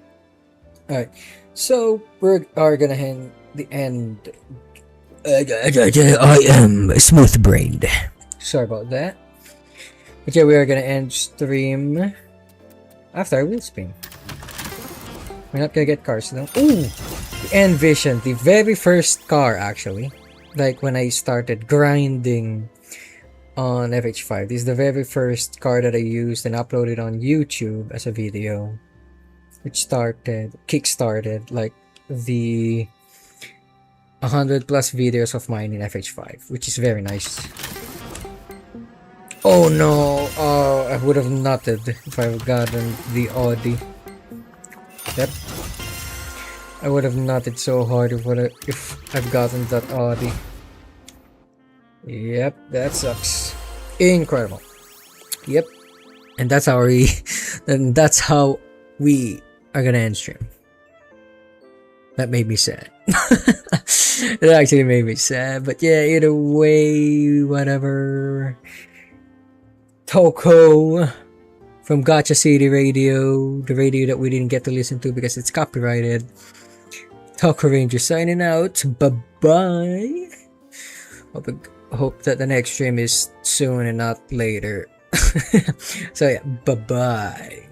Alright, so we are gonna end the end. I am smooth-brained. Sorry about that. But yeah, we are gonna end stream after I will spin. We're not gonna get cars though. Ooh! The Envision, the very first car actually. Like when I started grinding on FH5. This is the very first car that I used and uploaded on YouTube as a video. Which kickstarted like the 100 plus videos of mine in FH5, which is very nice. Oh no, I would have nutted if I've gotten the Audi. Yep, I would have nutted so hard if I've gotten that Audi. Yep, that sucks. Incredible. Yep, and that's how we are gonna end stream. That made me sad. It actually made me sad, but yeah, either way, whatever. Toko from Gotcha City Radio, the radio that we didn't get to listen to because it's copyrighted. tokoRanger signing out. Bye-bye. Hope that the next stream is soon and not later. So yeah, bye-bye.